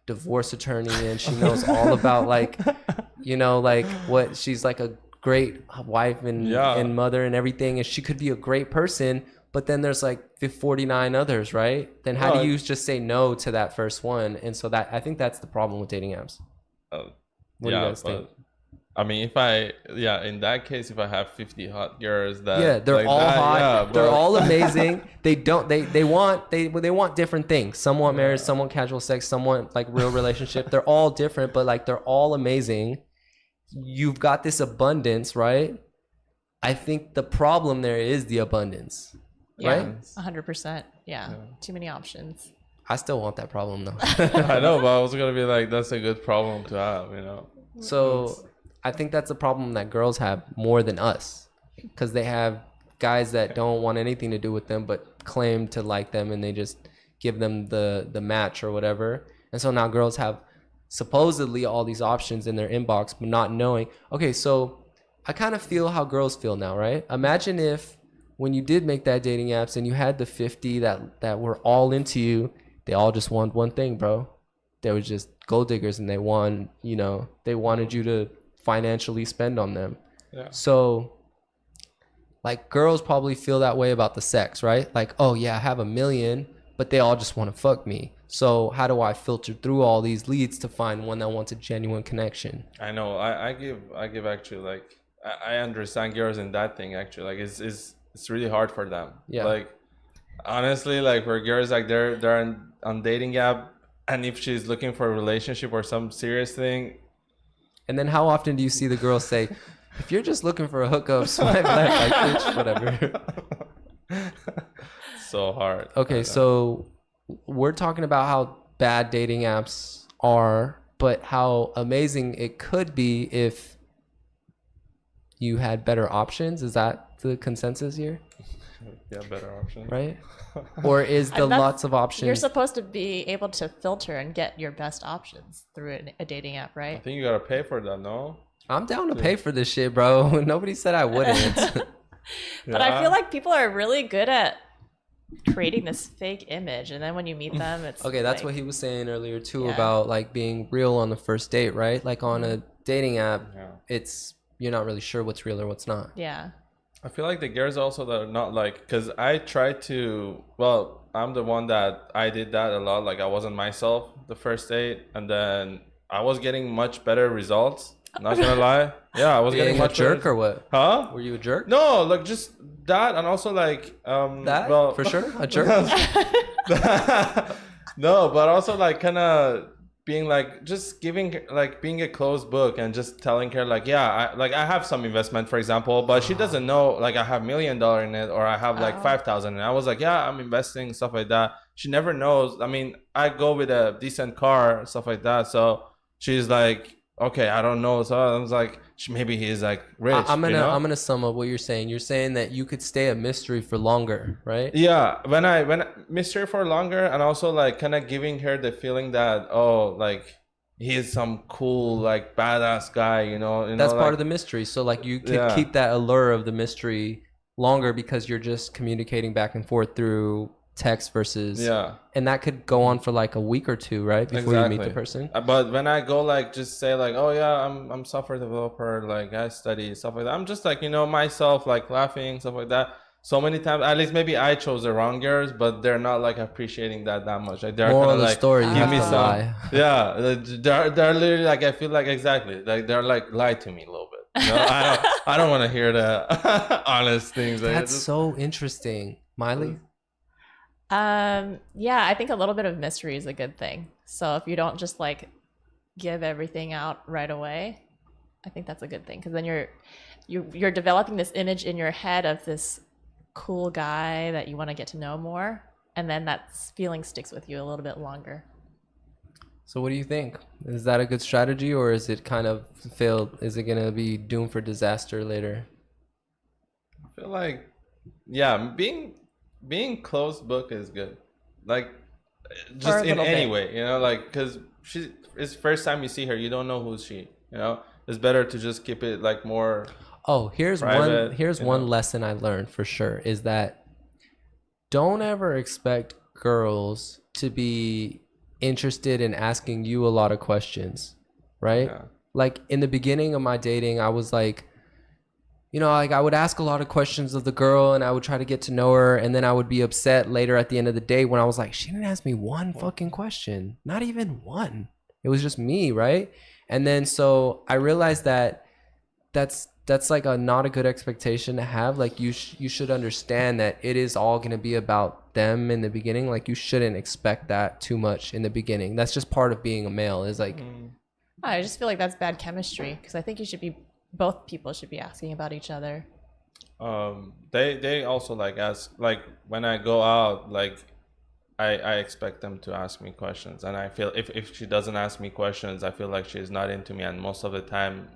divorce attorney and she knows all about like what she's like a great wife and mother and everything. And she could be a great person, but then there's like 49 others, right? Then how do you just say no to that first one? And so that, I think that's the problem with dating apps. What do you guys think? I mean, in that case, if I have 50 hot girls they're like all hot, they're all amazing. They want different things. Some want marriage, some want casual sex, some want like real relationship. They're all different, but like they're all amazing. You've got this abundance, right? I think the problem there is the abundance, right? 100%. Yeah, too many options. I still want that problem though. I know, but I was gonna be like, that's a good problem to have, you know. So I think that's a problem that girls have more than us, because they have guys that don't want anything to do with them but claim to like them, and they just give them the match or whatever. And so now girls have supposedly all these options in their inbox, but not knowing. Okay, so I kind of feel how girls feel now, right? Imagine if when you did make that dating apps and you had the 50 that were all into you, they all just want one thing, bro. They were just gold diggers, and they wanted you to financially spend on them. Yeah. So like girls probably feel that way about the sex, right? Like, oh yeah, I have 1 million, but they all just want to fuck me. So how do I filter through all these leads to find one that wants a genuine connection? I know. I give actually, like, I understand girls in that thing actually. Like it's really hard for them. Yeah. Like honestly, like for girls, like they're on dating app, and if she's looking for a relationship or some serious thing. And then how often do you see the girl say, if you're just looking for a hookup, swipe left, like bitch, whatever. So hard. Okay, so we're talking about how bad dating apps are, but how amazing it could be if you had better options. Is that the consensus here? Yeah, better options. Right? Or is the lots of options? You're supposed to be able to filter and get your best options through a dating app, right? I think you gotta pay for that, no? I'm down to pay for this shit, bro. Nobody said I wouldn't. But I feel like people are really good at creating this fake image, and then when you meet them, it's okay. That's what he was saying earlier too, about like being real on the first date, right? Like on a dating app, it's you're not really sure what's real or what's not. Yeah. I feel like the girls also that are not like, because I tried to, well, I'm the one that I did that a lot. Like I wasn't myself the first date, and then I was getting much better results. Not gonna lie. Yeah, I was getting much a jerk better. Or what? Huh? Were you a jerk? No, like just that, and also like that. Well, for sure, a jerk. No, but also like kind of being like just giving like being a closed book and just telling her like, yeah, I have some investment, for example, but she doesn't know like I have $1 million in it, or I have like 5,000, and I was like, yeah, I'm investing, stuff like that. She never knows. I mean, I go with a decent car, stuff like that. So she's like, okay, I don't know. So I was like, maybe he's like rich. I'm gonna sum up what you're saying. You're saying that you could stay a mystery for longer, right? Yeah, when mystery for longer, and also like kind of giving her the feeling that, oh, like he's some cool like badass guy, you know. That's part of the mystery. So like you could keep that allure of the mystery longer because you're just communicating back and forth through text versus and that could go on for like a week or two, right, before you meet the person. But when I go like just say like, oh yeah, I'm software developer, like I study stuff like that, I'm just like, you know, myself, like laughing, stuff like that. So many times, at least maybe I chose the wrong girls, but they're not like appreciating that much. Like they're kind of like, story, you give me some lie. Yeah, they're literally like, I feel like exactly like they're like, lie to me a little bit, you know? I don't want to hear the honest things. That's so interesting. Miley? Yeah, I think a little bit of mystery is a good thing. So if you don't just like give everything out right away, I think that's a good thing, because then you're developing this image in your head of this cool guy that you want to get to know more, and then that feeling sticks with you a little bit longer. So what do you think? Is that a good strategy, or is it kind of failed? Is it gonna be doomed for disaster later? I feel like, yeah, being closed book is good, like just in any way, you know, like because it's first time you see her, you don't know who's she, you know. It's better to just keep it like more. Oh, here's private, one lesson I learned for sure, is that don't ever expect girls to be interested in asking you a lot of questions, right? Like in the beginning of my dating, I was like, you know, like I would ask a lot of questions of the girl and I would try to get to know her, and then I would be upset later at the end of the day when I was like, she didn't ask me one fucking question. Not even one. It was just me, right? And then so I realized that that's like not a good expectation to have. Like you should understand that it is all going to be about them in the beginning. Like you shouldn't expect that too much in the beginning. That's just part of being a male, is like I just feel like that's bad chemistry, because I think both people should be asking about each other. They also like ask, like when I go out, like I expect them to ask me questions, and I feel if she doesn't ask me questions, I feel like she's not into me. And most of the time,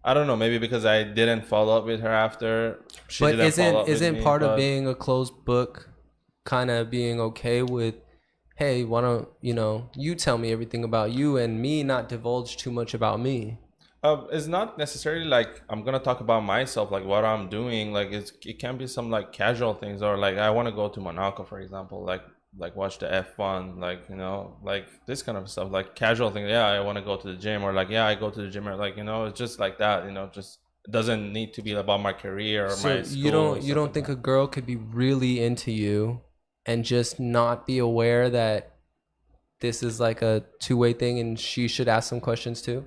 I don't know, maybe because I didn't follow up with her after. But isn't part of being a closed book kind of being okay with, hey, why don't you tell me everything about you and me not divulge too much about me? It's not necessarily like I'm gonna talk about myself, like what I'm doing. Like it can be some like casual things, or like I want to go to Monaco, for example, like watch the F1, like like this kind of stuff, like casual thing. Yeah, I want to go to the gym, or like yeah, I go to the gym, or like it's just like that. Just it doesn't need to be about my career or my school. You don't think a girl could be really into you and just not be aware that this is like a two-way thing, and she should ask some questions too?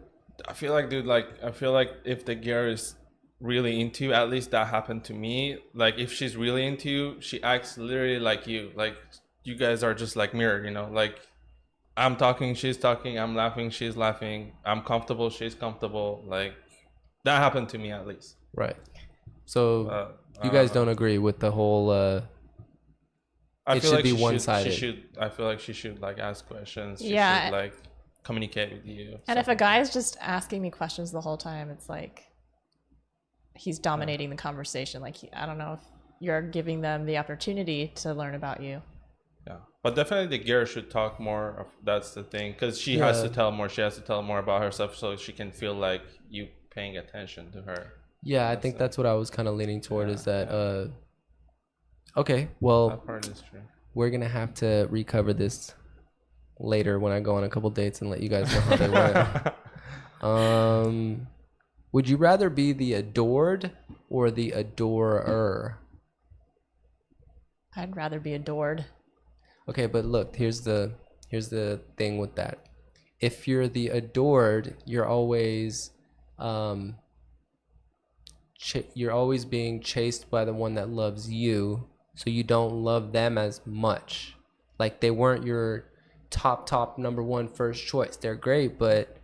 I feel like, dude, like I feel like if the girl is really into you, at least that happened to me. Like if she's really into you, she acts literally like you. Like you guys are just like mirror, like I'm talking, she's talking, I'm laughing, she's laughing, I'm comfortable, she's comfortable. Like that happened to me at least. Right. So you guys don't agree with the whole I it feel should like be one-sided. I feel like she should like ask questions. She Yeah. should like communicate with you. And if a guy is just asking me questions the whole time, it's like he's dominating the conversation. Like I don't know if you're giving them the opportunity to learn about you. Yeah, but definitely the girl should talk more. That's the thing, because she has to tell more. She has to tell more about herself, so she can feel like you paying attention to her. Yeah, I think that's what I was kind of leaning toward. Is that okay? Well, that part is true. We're gonna have to recover this later when I go on a couple dates and let you guys know how they went. Would you rather be the adored or the adorer? I'd rather be adored. Okay, but look, here's the thing with that. If you're the adored, you're always being chased by the one that loves you, so you don't love them as much. Like they weren't your top number one first choice. They're great, but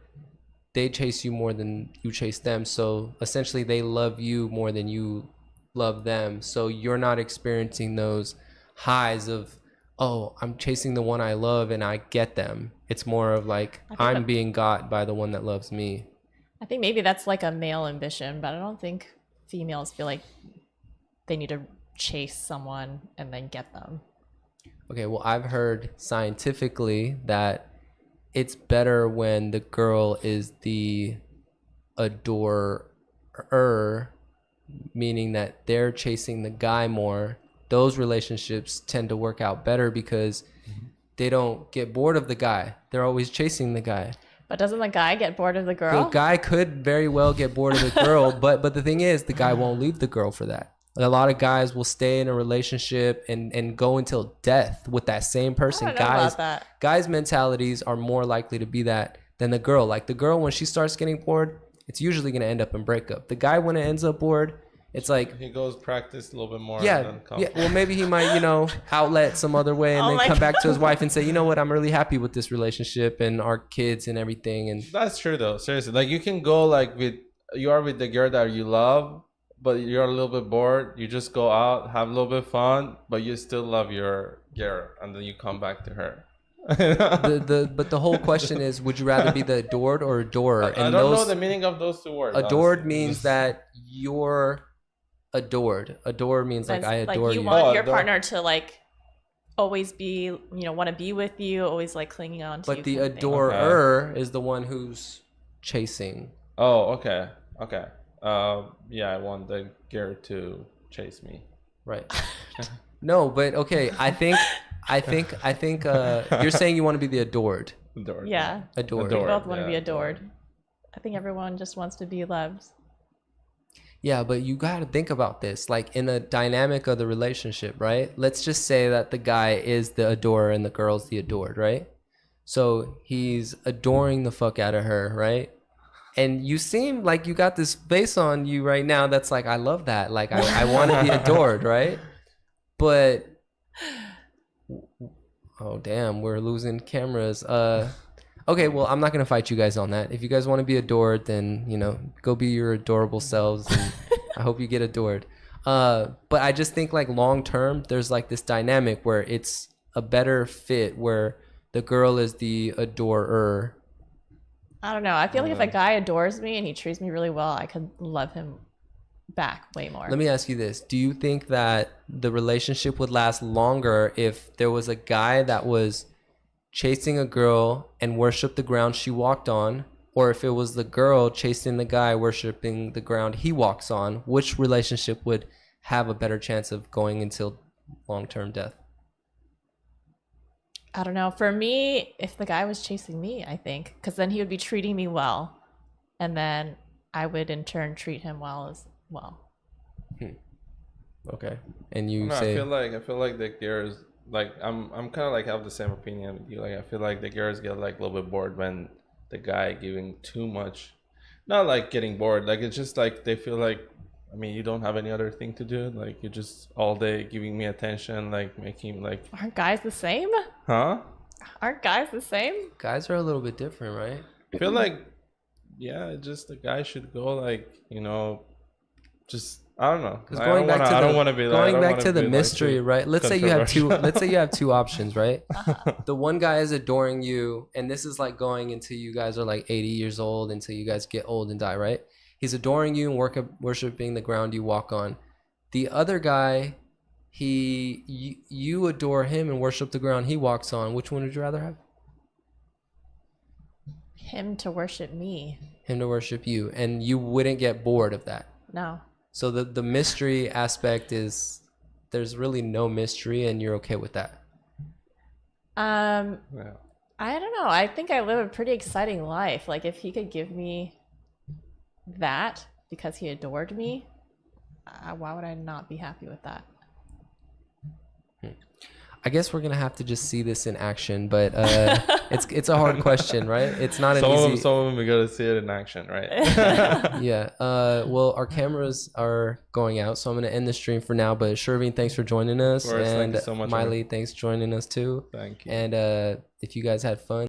they chase you more than you chase them. So essentially they love you more than you love them. So you're not experiencing those highs of, oh, I'm chasing the one I love and I get them. It's more of like I'm being got by the one that loves me. I think maybe that's like a male ambition, but I don't think females feel like they need to chase someone and then get them. Okay, well, I've heard scientifically that it's better when the girl is the adorer, meaning that they're chasing the guy more. Those relationships tend to work out better because they don't get bored of the guy. They're always chasing the guy. But doesn't the guy get bored of the girl? The guy could very well get bored of the girl, but the thing is, the guy won't leave the girl for that. A lot of guys will stay in a relationship and go until death with that same person. I don't know about that. Guys' mentalities are more likely to be that than the girl. Like the girl, when she starts getting bored, it's usually going to end up in breakup. The guy, when it ends up bored, it's like he goes practice a little bit more. Yeah. Well, maybe he might, outlet some other way and then come back to his wife and say, you know what, I'm really happy with this relationship and our kids and everything. And that's true though. Seriously, like you can go like you are with the girl that you love, but you're a little bit bored. You just go out, have a little bit of fun, but you still love your girl, and then you come back to her. But the whole question is, would you rather be the adored or adorer? I don't know the meaning of those two words. Adored honestly means that you're adored. Adore means like I adore like you. You want your partner to like always be, want to be with you, always like clinging on to you. But the adorer is the one who's chasing. Oh, okay. Yeah, I want the girl to chase me. Right. No, but okay. I think you're saying you want to be the adored. Adored. Yeah. Adored. We both want to be adored. I think everyone just wants to be loved. Yeah, but you got to think about this, like in the dynamic of the relationship, right? Let's just say that the guy is the adorer and the girl's the adored, right? So he's adoring the fuck out of her, right? And you seem like you got this face on you right now that's like, I love that. Like, I want to be adored, right? But, oh, damn, we're losing cameras. Okay, well, I'm not going to fight you guys on that. If you guys want to be adored, then, you know, go be your adorable selves. And I hope you get adored. But I just think, like, long term, there's, like, this dynamic where it's a better fit where the girl is the adorer. I don't know. I feel like if a guy adores me and he treats me really well, I could love him back way more. Let me ask you this. Do you think that the relationship would last longer if there was a guy that was chasing a girl and worshiped the ground she walked on, or if it was the girl chasing the guy worshiping the ground he walks on? Which relationship would have a better chance of going until long-term death? I don't know. For me, if the guy was chasing me, I think, because then he would be treating me well, and then I would in turn treat him well as well. Okay. And you say? I feel like the girls, like I'm kind of like have the same opinion with you. Like I feel like the girls get like a little bit bored when the guy giving too much. Not like getting bored. Like it's just like they feel like, I mean, you don't have any other thing to do. Like you're just all day giving me attention, like making like. Aren't guys the same? Huh? Aren't guys the same? Guys are a little bit different, right? I feel like, yeah, just the guy should go like, you know, just I don't know. Because going back to the mystery, like right? Let's say you have two. Let's say you have two options, right? The one guy is adoring you, and this is like going until you guys are like 80 years old, until you guys get old and die, right? He's adoring you and worshiping the ground you walk on. The other guy, you adore him and worship the ground he walks on. Which one would you rather have? Him to worship me. Him to worship you, and you wouldn't get bored of that. No. So the mystery aspect is there's really no mystery, and you're okay with that. Yeah. I don't know. I think I live a pretty exciting life. Like if he could give me that because he adored me, why would I not be happy with that? I guess we're gonna have to just see this in action, but it's a hard question, right? It's not an easy. Some of them we gotta see it in action, right? Yeah. Well, our cameras are going out, so I'm gonna end the stream for now. But Shervin, thanks for joining us, of course, and thank you so much, Miley, thanks for joining us too. Thank you. And if you guys had fun.